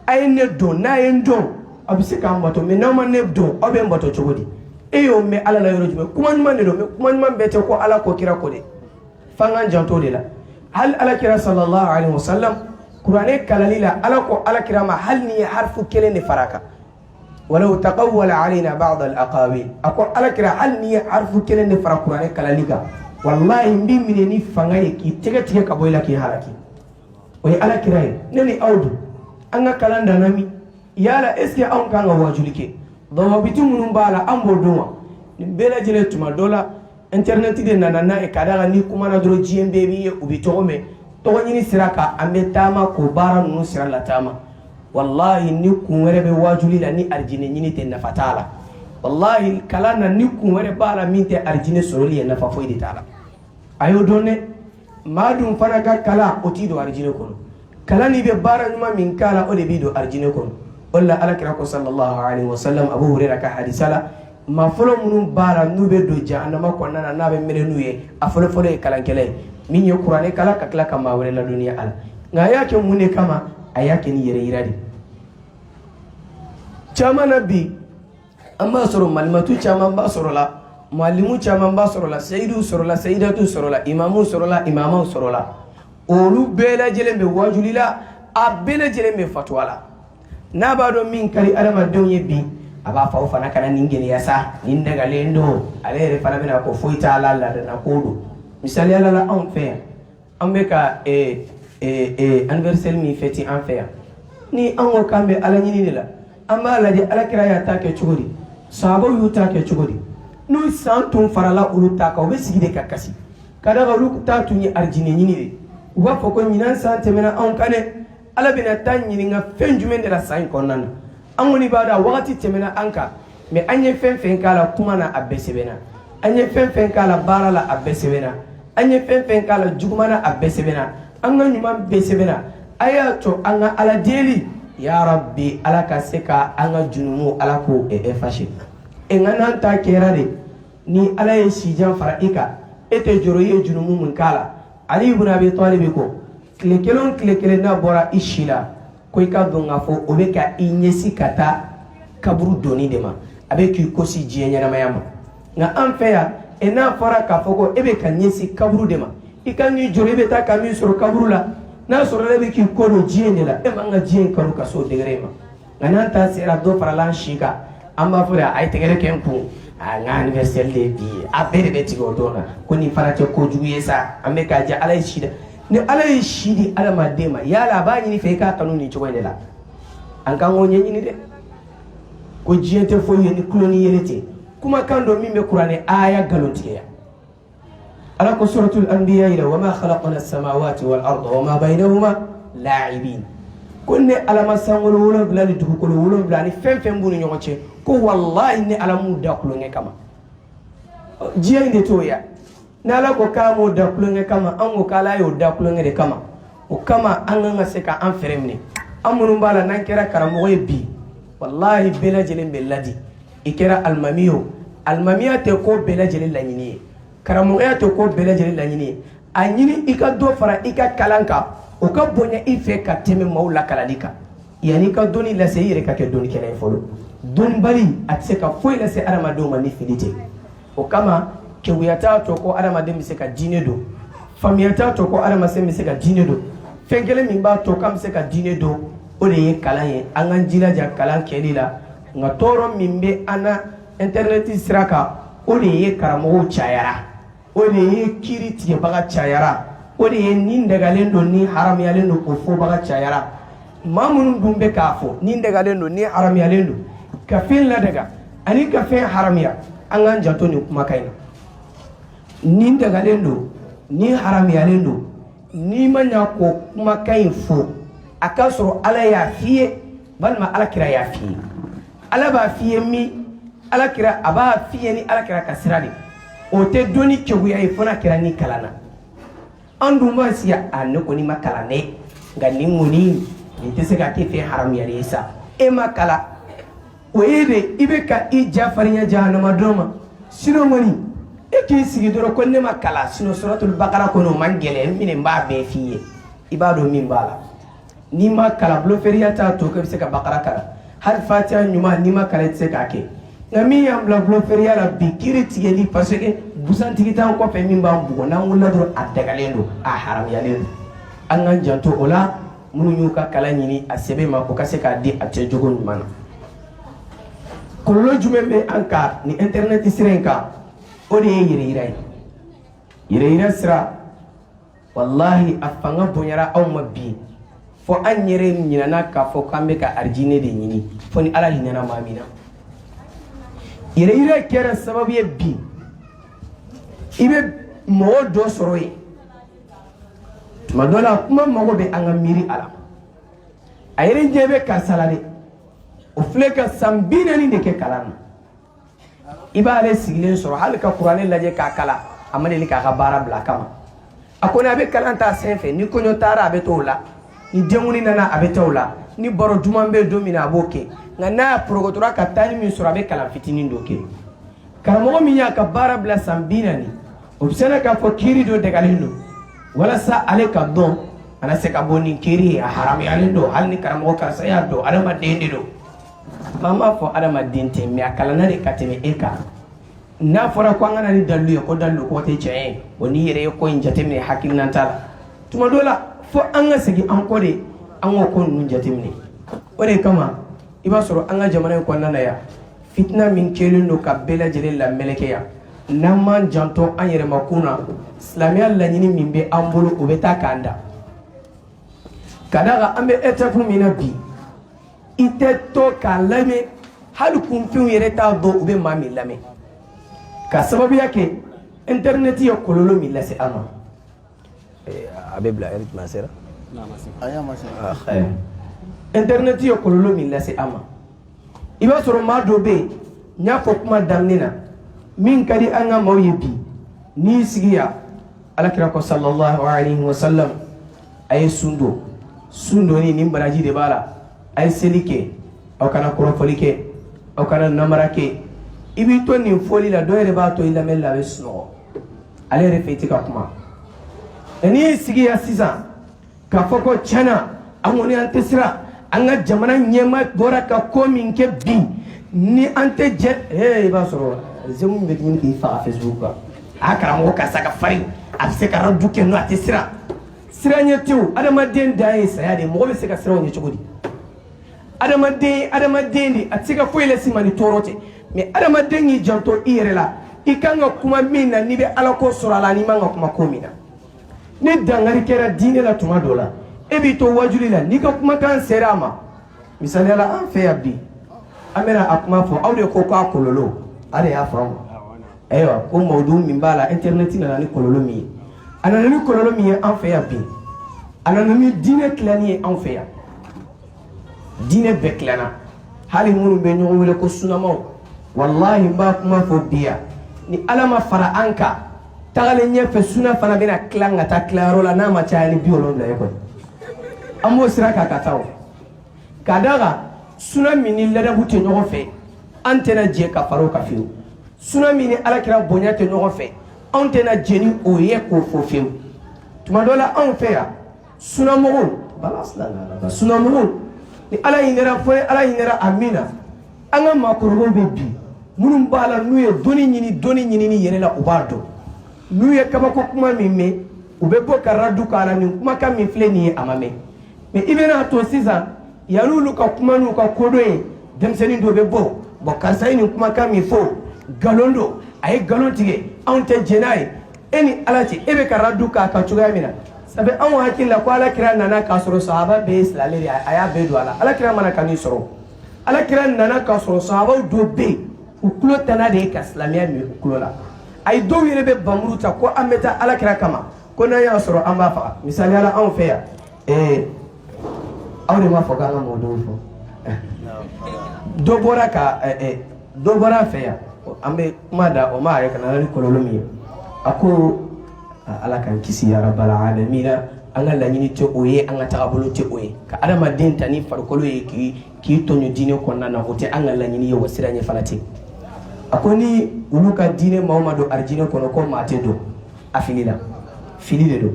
a ye ne dɔn n'a ye n dɔn a bɛ se k'an bato mais n'aw ma ne dɔn aw bɛ n bato cogo di e y'o mɛn ala la yɔrɔ jumɛn kuma ɲuman de don mais kuma ɲuman bɛɛ tɛ ko ala ko kira ko de f'an k'an janto de la hali alakira sallallahu alaihi wasallam kuranɛ kalali la ala ko alakira ma hali ni ye harfu kelen de fara kan ولو تقول علينا بعض الأقاويل أقول على كرا أني أعرف كنا نفرق القرآن كلاليكا والله مبي مني فنعي كي تيجي كبويلا كي هاركي وي على كرا نني أودو أنا كلام دنامي يالا إسكي أون كان واجوليكي ضو بيتو منو بالا أمبو دوما نبلا جل توما دولا إنترنت دي نانا إكادا غني كمان أدرو جيم بيبي وبيتومي توغني سراكا أمتاما كوبارا نو سرا لاتاما wallahi ni kunwere be wajuli la ni arjine nyini te nafatala wallahi kalana ni kunwere bala minte arjine soroli ya nafa foidi tala ayo donne madum fanaka kala otido arjine kono kala ni be bara nyuma min kala o de bido arjine kono walla alakira ko sallallahu alaihi wasallam abu hurairah ka hadisala ma folo munum bara nube do jahannama ko nana nabe mere nuye afolo folo e kala kele min yo qur'ane kala kakla kama wala la dunya ala ngaya ke munne kama ayake ni yere yiradi chama nabi amma soro malimatu chama ba soro la malimu chama ba soro la sayyidu soro la sayyidatu soro la imamu soro la imama soro la olu bela jelembe wajulila abela jelembe fatwala na ba do min kari adama don yebi aba fa ufana kana ningene yasa nindaga lendo alere fana bena ko foita ala la na kodo misali ala la on fait ambeka anniversaire mi feti en faire ni ango kambe ala nyini la amba la di ala kira ya take chugodi sabo yu take chugodi no santum farala ulu taka obe sigide kakasi kada ga ulu ta tunyi arjine nyini de wa foko nyinan sante mena on kane ala bina tan nyini nga fenjumen de la sain konana angoni bada wakati temena anka me anye fen kala kuma na abesebena anye fen kala barala abesebena anye fen kala jugumana abesebena anga nyuma besebena aya to anga ala deli ya rabbi ala kaseka anga junumu ala ko fashi engana ta kerade ni ala ye sijan faraika ete joro ye junumu mun kala ali ibn abi talib ko klekelon na bora ishila ko ika donga fo obeka inyesi kata kaburu doni dema abeki kosi jienya na mayama nga amfeya ena fara ka foko ebe kanyesi kaburu dema ikangi jore beta kami soro kaburula na soro lebe ki kono jiende la e manga jien karu kaso degrema ngananta sera do paralan shika amba fura ay tegere kempu nga anniversaire de bi abere beti go dona koni farate ko juyesa ambe ka ja alay shida ne alay shidi ala madema yala ba ni fe ka kanuni chokwende la an kan wonye ni de ko jiente fo yeni kloni yerete kuma kando mimbe qur'ane aya galontiya على سورة الأنبياء وما خلقنا السماوات والأرض وما بينهما لاعبين كنا على ما سامولون بلا لتقولون بلا نفهم بني يومشي كو والله إني على مود داخلون كما جيان دتويا نالا كو كامو داخلون كما أمو كلا يو داخلون كما وكما أنغا سكا أنفرمني أمون بالا نكرا كراموي بي والله بلا جلين بلادي إكرا الماميو تكو بلا جلين لانيني karamoya to ko belajeli la nyini anyini ika do fara ika kalanka o ka bonya ife ka teme maula kalalika yani ka doni la seyire ka ke doni kene folo don bari atse ka foi la se arama do mani filite o kama ke wiyata to ko arama de mise ka dine do famiyata to ko arama se mise ka dine do fengele mimba to kam se ka dine do o de ye kalaye angan jila ja kalan kelila nga toro mimbe ana internet siraka o de ye karamo chayara o de ye kiri tiye baga chayara o de ye nin dagalen do ni haram yalen do ko fo baga chayara mamun dumbe ka fo nin dagalen do ni haram yalen do kafin la daga ani kafin haram ya angan jato ni kuma kaina nin dagalen do ni haram yalen do ni manya ko kuma kain fo akasoro ala ya fiye balma ala kira ya fiye ala ba fiye mi ala kira aba fiye ni ala kira kasirani o te doni keguya ifona kira ni kalana andu masiya anoko ni makalane ngani muni ni tese ka kefe haram ya lesa e makala wede ibeka ijafarinya jahannama doma sino moni e ki sigi doro ko ne makala sino suratul baqara ko no mangele mine mba be fiye ibado min bala ni makala blo feriyata to ko se ka baqara kala har fatiha nyuma ni makala tse ka ke ngami yam la blo feria la bikiri tigeli parce que busan tigita ko fe min ba bugo na ngulla do adagalendo a haram yalen angan janto ola munu yuka kala nyini asebe ma ko kase ka di ate jogo mana kɔlɔlɔ jumɛn bɛ an kan ni internet sira in kan o de ye yɛrɛyira ye yɛrɛyira sira wallahi a fanga bonyara anw ma bi fo an yɛrɛ ɲinana k'a fɔ k'an bɛ ka arijinɛ de ɲini fo ni ala hinɛna maa min na yɛrɛyira kɛra sababu ye bi i bɛ mɔgɔ dɔ sɔrɔ yen tuma dɔ la kuma mago bɛ an ka miiri a la a yɛrɛ ɲɛ bɛ karisa la dɛ o filɛ ka san 40 de kɛ kalan na i b'ale sigilen sɔrɔ hali ka kuranɛ lajɛ k'a kala a ma deli k'a ka baara bila a kama a kɔni a bɛ kalan ta senfɛ ni kɔɲɔ taara a bɛ t'o la ni denkundi nana a bɛ t'o la ni baro duman bɛ don min na a b'o kɛ nka n'a porokotora ka taali min sɔrɔ a bɛ kalan fitinin dɔ kɛ karamɔgɔ min y'a ka baara bila san 40 o bɛ se k'a fɔ kiiri dɔ dɛgɛlen don walasa ale ka dɔn a na se ka bɔ nin kiiri ye a haramuyalen don hali ni karamɔgɔ karisa y'a dɔn adamaden de don maa m'a fɔ adamaden tɛ mɛ a kalanna de ka tɛmɛ e kan n'a fɔra ko an kana ni dalilu ye ko dalilu ko tɛ tiɲɛ ye o n'i yɛrɛ ye ko in jateminɛ hakilina t'a la tuma dɔ la fo an ka segin an kɔ de an k'o ko ninnu jateminɛ o de kama i b'a sɔrɔ an ka jamana in kɔnɔna na yan fitina min kɛlen don ka bɛɛ lajɛlen lamɛlɛkɛ yan n'an m'an janto an yɛrɛmakun na silamɛya laɲini min bɛ an bolo o bɛ taa k'an da ka d'a kan an bɛ étape min na bi i tɛ to k'a lamɛn hali kunfɛnw yɛrɛ t'a dɔn u bɛ maa min lamɛn ka sababuya kɛ internet ye kɔlɔlɔ min lase an ma a bɛ bila heure jumɛn sera internet ye kɔlɔlɔ min lase an ma i b'a sɔrɔ maa dɔ bɛ yen n y'a fɔ kuma daminɛ na min ka di an ka maaw ye bi n'i sigi yan alakira ko sallallahu alaihi wa sallam a ye sun don sun donni nin baraji de b'a la a ye seli kɛ aw kana kɔrɔfɔli kɛ aw kana namara kɛ i b'i to nin fɔli la dɔ yɛrɛ b'a to i lamɛnni la a bɛ sunɔgɔ ale yɛrɛ fɛ i tɛ ka kuma n'i y'i sigi yan sisan k'a fɔ ko tiɲɛna an kɔni an tɛ siran an ka jamana ɲɛmaa bɔra ka ko min kɛ bi ni an tɛ jɛ i b'a sɔrɔ zɛmu bɛ dumuni k'i faga Facebook kan a karamɔgɔ karisa ka farin a bɛ se ka radu kɛ n'o a tɛ siran siran ɲɛ tew adamaden dan ye saya de mɔgɔ bɛ se ka siran o ɲɛ cogo di adamaden de a tɛ se ka foyi lase ma ni tɔɔrɔ tɛ mais adamaden k'i janto i yɛrɛ la i kan ka kuma min na n'i bɛ ala ko sɔrɔ a la n'i man ka kuma ko min na ni dangari kɛra diinɛ la tuma dɔ la e b'i to wajuli la n'i ka kumakan sera a ma misaliya la an fɛ yan bi an bɛna a kuma fɔ aw de ko k'a kɔlɔlɔ a de y'a faamu ayiwa ko mawudu min b'a la internet nana ni kɔlɔlɔ min ye a nana ni kɔlɔlɔ min ye an fɛ yan bi a nana ni diinɛ tilani ye an fɛ yan diinɛ bɛɛ tilanna hali minnu bɛ ɲɔgɔn wele ko sunamaw wallahi n b'a kuma fɔ bi yan ni ala ma fara an kan tagalen ɲɛfɛ suna fana bɛna tilan ka taa tilayɔrɔ la n'a ma caya ni 70 ye kɔni an b'o sira kan ka taa o ka d'a kan suna min ni ladabu tɛ ɲɔgɔn fɛ an tɛna jɛ ka fara o kan fiyewu suna min ni alakira bonya tɛ ɲɔgɔn fɛ anw tɛna jɛ ni o ye k'o fɔ fiyewu tuma dɔ la anw fɛ yan sunamɔgɔw ni ala hinɛra fɔ ye ala hinɛra a min na an ka maakɔrɔbaw bɛ bi minnu b'a la n'u ye dɔnni ɲini ni yɛrɛ la u b'a dɔn n'u ye kabako kuma min mɛn u bɛ bɔ ka radu k'a la nin kumakan min filɛ nin ye a ma mɛn mais i bɛna to sisan yan'olu ka kuma n'u ka kodɔn ye denmisɛnnin dɔ bɛ bɔ bon karisa ye nin kumakan min fɔ nkalon don a ye nkalon tigɛ anw tɛ jɛn n'a ye e ni ala cɛ e bɛ ka radu k'a kan cogoya min na sabu anw hakili la ko alakira nana k'a sɔrɔ sahaba bɛɛ ye silamɛ de ye a y'a bɛɛ don a la alakira mana ka nin sɔrɔ alakira nana k'a sɔrɔ sahabaw dɔ bɛ yen u tulo tanna de ye ka silamɛya min u tulo la a ye dɔw yɛrɛ bɛ banburu ta ko an bɛ taa alakira kama ko n'an y'a sɔrɔ an b'a faga misaliya la anw fɛ yan aw de m'a fɔ k'an ka mɔdenw fɔ dɔ bɔra fɛ yan an bɛ kuma da o ma a yɛrɛ ka na ni kɔlɔlɔ min ye a ko ala k'an kisi ya rabbal alamina an ka laɲini tɛ o ye an ka taabolo tɛ o ye ka adamaden ta ni farikolo ye k'i tɔɲɔ diinɛ kɔnɔna na o tɛ an ka laɲini ye wa sira ɲɛ fana tɛ a ko ni olu ka diinɛ maa o maa don arijinɛ kɔnɔ ko maa tɛ don a filila fili de don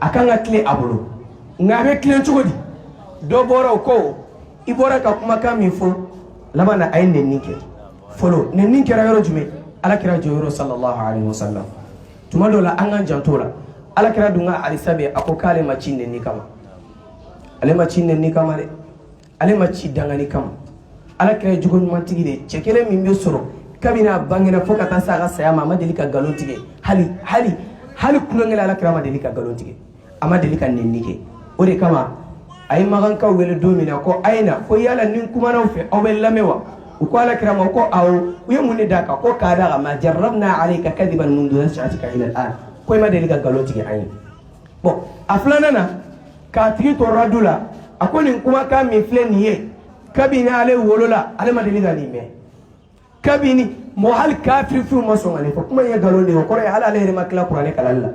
a kan ka tilen a bolo nka a bɛ tilen cogo di dɔ bɔra o ko i bɔra ka kumakan min fɔ laban na a ye nɛnni kɛ fɔlɔ nɛnni kɛra yɔrɔ jumɛn alakira jɔyɔrɔ sallallahu alaihi wasallam tuma dɔw la an k'an janto la alakira dun ka halisa bɛ a ko k'ale ma ci nɛnni kama ale ma ci nɛnni kama dɛ ale ma ci dangani kama ala kira jugo ɲuman tigi de cɛ kelen min bɛ sɔrɔ kabini a bangena fo ka taa se a ka saya ma a ma deli ka nkalon tigɛ hali kulonkɛ la ala kira ma deli ka nkalon tigɛ a ma deli ka nɛnni kɛ o de kama a ye magankaw wele don min na ko a ye na ko yala ni kumanaw fɛ aw bɛ lamɛn wa u ko ala kira ma ko awɔ u ye mun de d'a kan ko k'a d'a kan ma jarrabna alayka kadiban mundu nash'atika ila al-an ko i ma deli ka nkalon tigɛ an ye bon a filanan na k'a tigi to radu la a ko nin kumakan min filɛ nin ye kabini ale wolola ale ma deli ka nin mɛn kabini mɔgɔ hali kafiri fiw ma sɔn ka nin fɔ kuma in ye nkalon de ye o kɔrɔ ye hali ale yɛrɛ ma tila kuranɛ kalali la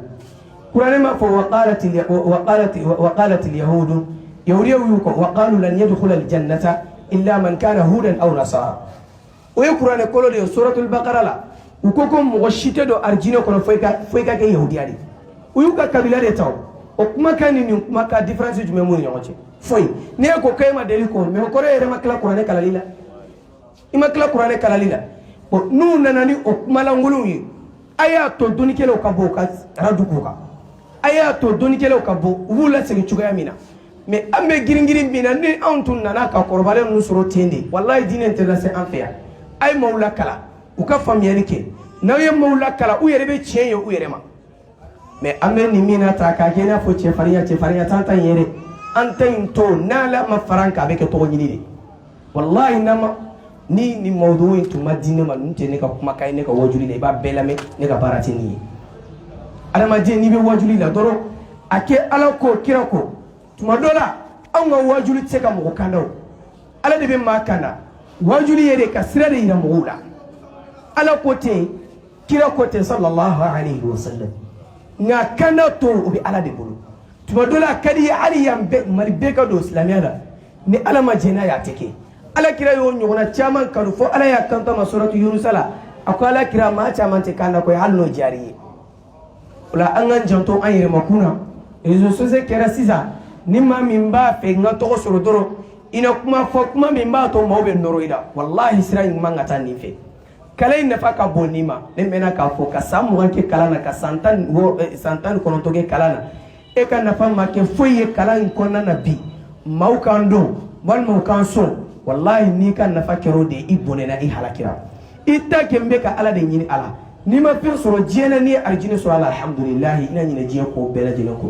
kuranɛ ma fɔ waqalat al-yahudu yahudiyaw y'u ko waqalu lan yadkhula al-jannata illa man kana hudan aw nasara o ye kuranɛ kolo de ye suratul baqara la u ko mɔgɔ si tɛ don arijinɛ kɔnɔ fo i ka kɛ yahudiya de u y'u ka kabila de ta o kumakan ni nin kumakan différence jumɛn b'u ni ɲɔgɔn cɛ foyi n'i ye ko k'e ma deli k'o mais o kɔrɔ yɛrɛ ma tila kuranɛ kalali la i ma tila kuranɛ kalali la bon n'u nana ni o kumalankolonw ye a y'a to dɔnnikɛlaw ka bɔ u ka radu k'u kan a y'a to dɔnnikɛlaw ka bɔ u b'u lasegin cogoya min na mais an bɛ girin min na ni anw tun nana ka kɔrɔbalen ninnu sɔrɔ ten de walahi diinɛ tɛ lase an fɛ yan a ye maaw lakala u ka faamuyali kɛ n'aw ye maaw lakala u yɛrɛ bɛ tiɲɛ ye u yɛrɛ ma mais an bɛ nin min na ta k'a kɛ i n'a fɔ cɛfarinya t'an ta in ye dɛ an ta in to n'ala ma fara an kan a bɛ kɛ tɔgɔ ɲini de walahi ni nin mawudu in tun ma di ne ma ninnu tɛ ne ka kumakan ye ne ka wajuli la i b'a bɛɛ lamɛn ne ka baara tɛ nin ye adamaden n'i bɛ wajuli la dɔrɔn a kɛ ala ko kira ko tuma dɔ la anw ka wajuli tɛ se ka mɔgɔ kanda o ala de bɛ maa kanda wajuli ye de ka sira de yira mɔgɔw la ala ko ten kira ko ten sallallahu alaihi wa sallam nka kanda to o bɛ ala de bolo tuma dɔ la a ka di ye hali yan bɛɛ mali bɛɛ ka don silamɛya la ni ala ma jɛn n'a ye a tɛ kɛ ala kira y'o ɲɔgɔnna caman kanu fo ala y'a kanto ma suratu yunusa la a ko ala kira maa caman tɛ kanda ko ye hali n'o diyar'i ye o la an k'an janto an yɛrɛmakun na réseaux sociaux kɛra sisan ni maa min b'a fɛ n ka tɔgɔ sɔrɔ dɔrɔn i na kuma fɔ kuma min b'a to maaw bɛ nɔrɔ i la walahi sira ɲuman ka taa nin fɛ kalan in nafa ka bon nin ma ne mɛnna k'a fɔ ka san 20 kɛ kalan na ka san 19 kɛ kalan na e ka nafa ma kɛ foyi ye kalan in kɔnɔna na bi maaw k'an dɔn walima u k'an sɔn wallahi n'i ka nafa kɛra o de i bɔnɛna i halakira i ta kɛ n bɛ ka ala de ɲini ala n'i ma fɛn sɔrɔ diɲɛ na n'i ye arijinɛ sɔrɔ ala alhamdulilahi i na ɲinɛ diɲɛ ko bɛɛ lajɛlen kɔ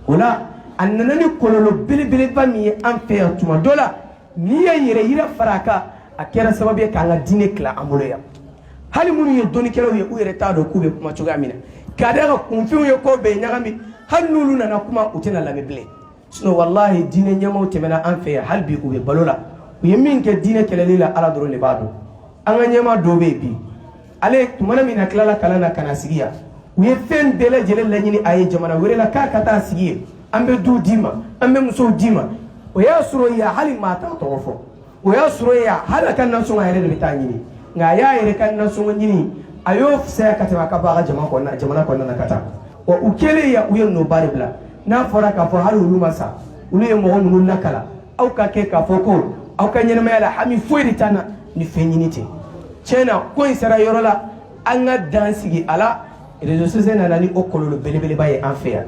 o la a nana ni kɔlɔlɔ belebeleba min ye an fɛ yan tuma dɔ la n'i ye yɛrɛ yira fara a kan a kɛra sababu ye k'an ka diinɛ tila an bolo yan hali minnu ye dɔnnikɛlaw ye u yɛrɛ t'a dɔn k'u bɛ kuma cogoya min na k'a d'a ka kunfɛnw ye k'o bɛɛ ɲagami hali n'olu nana kuma u tɛna lamɛn bilen sinon wallahi diinɛ ɲɛmaaw tɛmɛna an fɛ yan hali bi u bɛ balo la u ye min kɛ diinɛ kɛlɛli la ala dɔrɔn de b'a dɔn an ka ɲɛmaa dɔw bɛ yen bi ale tumana min na tilala kalan na ka na sigi yan u ye fɛn bɛɛ lajɛlen laɲini a ye jamana wɛrɛ la k'a ka taa sigi yen an bɛ du d'i ma an bɛ musow d'i ma o y'a sɔrɔ yan hali maa t'a tɔgɔ fɔ o y'a sɔrɔ yan hali a ka nasɔngɔ yɛrɛ de bɛ taa ɲini nka a y'a yɛrɛ ka nasɔngɔ ɲini a y'o fisaya ka tɛmɛ a ka bɔ a ka jamana kɔnɔna na ka taa wa u kɛlen yan u ye nɔba de bila n'a fɔra k'a fɔ hali olu ma sa olu ye mɔgɔ ninnu lakala aw ka kɛ k'a fɔ ko aw ka ɲɛnamaya la hami foyi de t'an na ni fɛn ɲini tɛ tiɲɛ na ko in sera yɔrɔ la an ka dan sigi a la réseaux sociaux nana ni o kɔlɔlɔ belebeleba ye an fɛ yan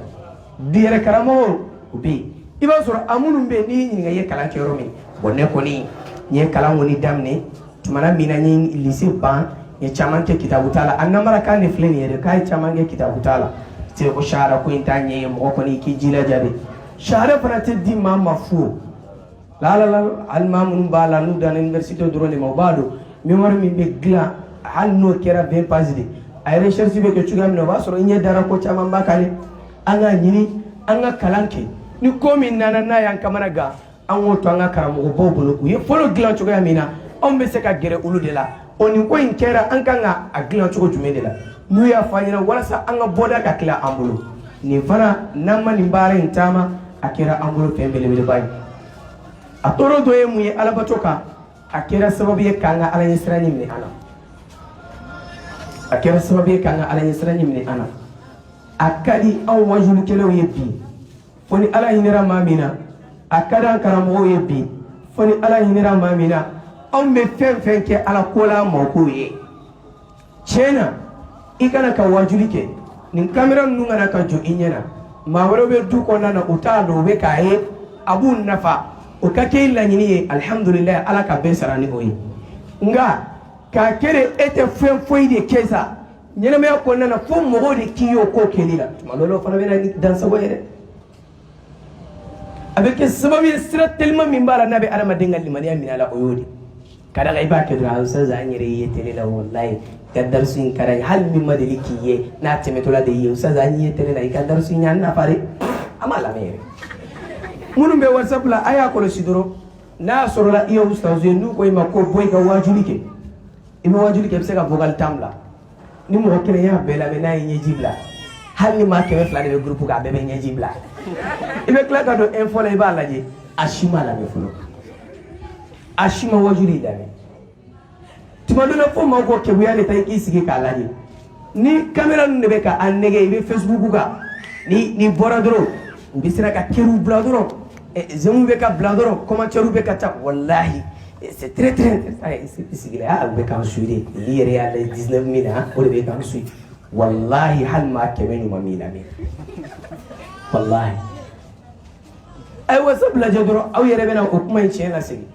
bi yɛrɛ karamɔgɔw u bɛ yen i b'a sɔrɔ a minnu bɛ yen n'i ɲininka i ye kalan kɛ yɔrɔ min bon ne kɔni n ye kalan kɔni daminɛ tumana min na n ye lycée ban n ye caman kɛ kitabu t'a la a namarakan de filɛ nin ye dɛ k'a ye caman kɛ kitabu t'a la se ko sahara ko in t'a ɲɛ ye mɔgɔ kɔni k'i jilaja de sahara fana tɛ di maa ma fu hali maa minnu b'a la n'u danna université dɔrɔn de ma u b'a dɔn mémoire min bɛ dilan hali n'o kɛra 20 pages de a ye recherche bɛ kɛ cogoya min na o b'a sɔrɔ i ɲɛ dara ko caman b'a kan dɛ an ka ɲini an ka kalan kɛ ni ko min nana n'a y'an kamana gan an k'o to an ka karamɔgɔbaw bolo u ye fɔlɔ dilan cogoya min na anw bɛ se ka gɛrɛ olu de la o nin ko in kɛra an kan ka a dilan cogo jumɛn de la n'u y'a fɔ an ɲɛna walasa an ka bɔda ka tila an bolo nin fana n'an ma nin baara in taama a kɛra an bolo fɛn belebeleba ye a tɔɔrɔ dɔ ye mun ye alabato kan a kɛra sababu ye k'an ka ala ɲɛsiranya minɛ an na a kɛra sababu ye k'an ka ala ɲɛsiranya minɛ an na a ka di anw wajulikɛlaw ye bi fo ni ala hinɛra maa min na a ka di an karamɔgɔw ye bi fo ni ala hinɛra maa min na anw bɛ fɛn fɛn kɛ ala ko la mɔgɔw ye tiɲɛ na i kana ka wajuli kɛ nin kamera ninnu kana ka jɔ i ɲɛ na maa wɛrɛw bɛ du kɔnɔna na u t'a dɔn u bɛ k'a ye a b'u nafa o ka kɛ i laɲini ye alhamdulillah ala ka bɛɛ sara ni o ye nka k'a kɛre e tɛ fɛn foyi de kɛ sa ɲɛnamaya kɔnɔna na fo mɔgɔw de k'i y'o ko kɛli la tuma dɔ la o fana bɛ na ni dansago ye dɛ a bɛ kɛ sababu ye sira telima min b'a la n'a bɛ adamaden ka limaniya minɛ a la o y'o de ka da kan i b'a kɛ dɔrɔn ustaz an yɛrɛ ye tele la wallahi ka darisu in ka d'an ye hali min ma deli k'i ye n'a tɛmɛtɔla de ye ustaz an ye tele la i ka darisu in ɲa nafa de an b'a lamɛn yɛrɛ minnu bɛ whatsapp la a y'a kɔlɔsi dɔrɔn n'a sɔrɔla i ye ustaz ye n'u ko i ma ko bɔ i ka wajuli kɛ i bɛ wajuli kɛ i bɛ se ka vocal tan bila ni mɔgɔ kelen y'a bɛɛ lamɛn n'a ye ɲɛji bila hali ni maa 200 de bɛ groupe kan a bɛɛ bɛ ɲɛji bila i bɛ tila ka don info la i b'a lajɛ a si ma lamɛn fɔlɔ a si ma wajuli lamɛn tuma dɔ la fo maaw ko keguya de ta i k'i sigi k'a lajɛ ni caméra ninnu de bɛ ka a nɛgɛ i bɛ Facebook kan ni bɔra dɔrɔn u bɛ sera ka kɛriw bila dɔrɔn zɛnw bɛ ka bila dɔrɔn commentaire bɛ ka taa wallahi c'est très sigila u bɛ k'an suit de i yɛrɛ y'a lajɛ 19 min na o de bɛ k'an suit wallahi hali maa 100 ɲuman m'i lamɛn wallahi a ye whatsapp lajɛ dɔrɔn aw yɛrɛ bɛ na o kuma in tiɲɛ lasegin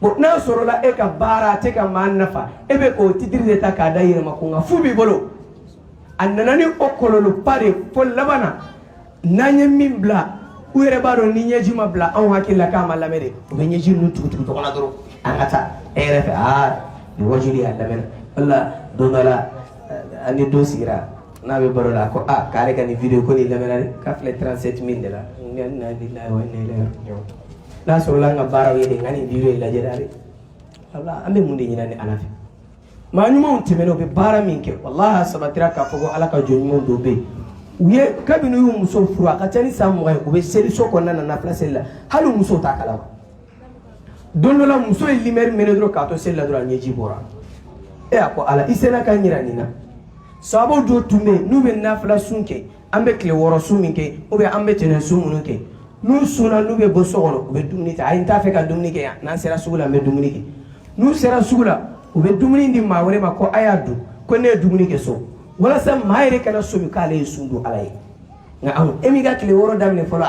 bon n'a sɔrɔla e ka baara a tɛ ka maa nafa e bɛ k'o titiri de ta k'a da yɛlɛma ko nka fu b'i bolo a nana ni o kɔlɔlɔba de fo laban na n'an ye min bila u yɛrɛ b'a dɔn ni ɲɛji ma bila anw hakili la k'a ma lamɛn de u bɛ ɲɛji ninnu tugu ɲɔgɔn na dɔrɔn an ka taa e yɛrɛ fɛ nin wajuli y'a lamɛn wala don dɔ la an ni don sigira n'a bɛ baro la ko k'ale ka nin video ko nin lamɛnna dɛ k'a filɛ 37 000 de la n'a sɔrɔla an ka baaraw ye de nka nin video in lajɛ dɛ wala an bɛ mun de ɲini ni ala fɛ maa ɲumanw tɛmɛna u bɛ baara min kɛ wallahi a sabatira k'a fɔ ko ala ka jɔn ɲumanw dɔ bɛ yen u ye kabini u y'u muso furu a ka ca ni san 20 ye u bɛ seliso kɔnɔna na nafila seli la hali u musow t'a kalama don dɔ la muso ye lumière mɛnɛ dɔrɔn k'a to seli la dɔrɔn a ɲɛji bɔra a ko ala i sera ka ɲira nin na sababu dɔw tun bɛ yen n'u bɛ nafila sun kɛ an bɛ tile 6 sun min kɛ ou bien an bɛ tɛnɛ sun minnu kɛ n'u sunna n'u bɛ bɔ so kɔnɔ u bɛ dumuni kɛ ayi n t'a fɛ ka dumuni kɛ yan n'an sera sugu la an bɛ dumuni kɛ n'u sera sugu la u bɛ dumuni di maa wɛrɛ ma ko a y'a dun ko ne ye dumuni kɛ so walasa maa yɛrɛ kana somi k'ale ye sun don ala ye nka anw e m'i ka tile 6 daminɛ fɔlɔ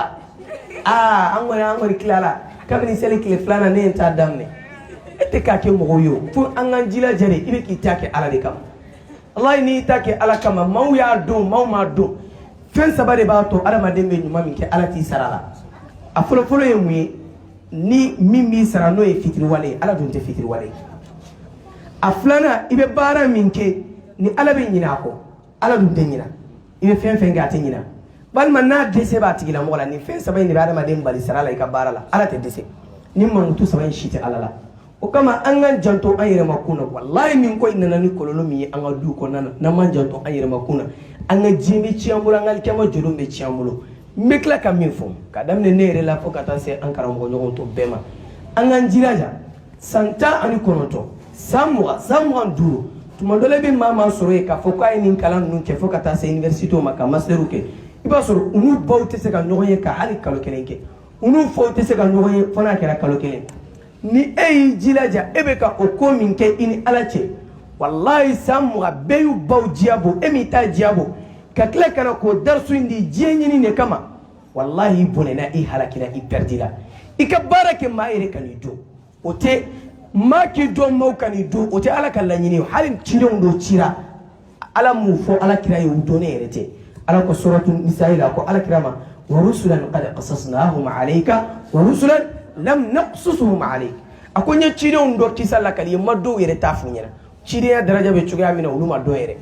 an kɔni tilala kabini seli tile 2nan ne ye n t'a daminɛ e tɛ k'a kɛ mɔgɔw ye o fo an k'an jilaja de i bɛ k'i ta kɛ ala de kama wallahi n'i ta kɛ ala kama maaw y'a dɔn maaw m'a dɔn fɛn saba de b'a to adamaden bɛ ɲuman min kɛ ala t'i sara la a fɔlɔfɔlɔ ye mun ye ni min b'i sara n'o ye fitiriwale ye ala dun tɛ fitiriwale ye a filanan i bɛ baara min kɛ ni ala bɛ ɲinɛ a kɔ ala dun tɛ ɲinɛ i bɛ fɛn fɛn kɛ a tɛ ɲinɛ walima n'a dɛsɛ b'a tigi la mɔgɔ la ni fɛn saba in de bɛ adamaden bali sara la i ka baara la ala tɛ dɛsɛ ni mankutu saba in si tɛ ala la o kama an ka janto an yɛrɛ ma kun na wallahi min ko nana ni kɔlɔlɔ min ye an ka du kɔnɔna na n'an ma janto an yɛrɛ ma kun na an ka diɲɛ bɛ tiɲɛ an bolo an ka alikiyama jɔlenw bɛ tiɲɛ an bolo n bɛ tila ka min fɔ ka daminɛ ne yɛrɛ la fo ka taa se an karamɔgɔ ɲɔgɔn tɔ bɛɛ ma an k'an jilaja san 19 san 20 san 25 tuma dɔ la i bɛ maa sɔrɔ yen k'a fɔ k'a ye nin kalan ninnu kɛ fo ka taa se université ma ka master kɛ i b'a sɔrɔ u n'u baw tɛ se ka ɲɔgɔn ye ka hali kalo 1 kɛ u n'u faw tɛ se ka ɲɔgɔn ye fo n'a kɛra kalo 1 ni e y'i jilaja e bɛ ka o ko min kɛ i ni ala cɛ wallahi san 20 bɛɛ y'u baw diyabo e m'i ta diyabo ka tila ka na k'o darisu in di diɲɛ ɲini de kama wallahi i bɔnɛna i halakira i perdira i ka baara kɛ maa yɛrɛ ka n'i dɔn o tɛ maa k'i dɔn maaw ka n'i dɔn o tɛ ala ka laɲini ye hali cidenw dɔw cira ala m'u fɔ ala kira ye u dɔnnen yɛrɛ tɛ ala ko suratu nisa'i la ko ala kira ma wa rusulan qad qasasnahum alayka wa rusulan lam naqsusuhum alayk a ko n ye cidenw dɔ kisa lakali ye ma dɔw yɛrɛ t'a f'u ɲɛna cidenya daraja bɛ cogoya min na olu ma dɔn yɛrɛ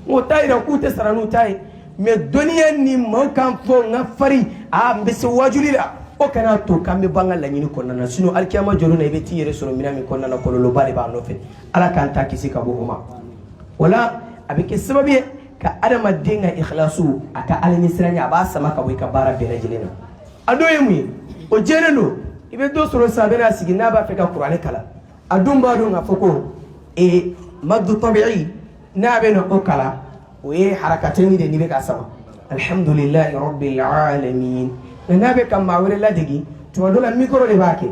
o t'a yira k'u tɛ sara n'u ta ye mais dɔnniya ni maaw kan fɔ n ka fari n bɛ se wajuli la o kana to k'an bɛ ban ka laɲini kɔnɔna na sinon alikiyama jɔlen na i bɛ t'i yɛrɛ sɔrɔ minɛn min kɔnɔna na kɔlɔlɔba de b'a nɔfɛ ala k'an ta kisi ka bɔ o ma o la a bɛ kɛ sababu ye ka adamaden ka ikhlasu a ka ala ɲɛsiranya a b'a sama ka bɔ i ka baara bɛɛ lajɛlen na a dɔ ye mun ye o jɛlen don i bɛ dɔ sɔrɔ sisan a bɛna sigi n'a b'a fɛ ka kuranɛ kalan a dun b'a dɔn k'a fɔ ko madu tabi'i n'a bɛ na o kalan o ye harakatɛni de n'i bɛ ka sama alhamdulillahi rabbil alamin n'a bɛ ka maa wɛrɛ ladegi tuma dɔ la micro de b'a kɛ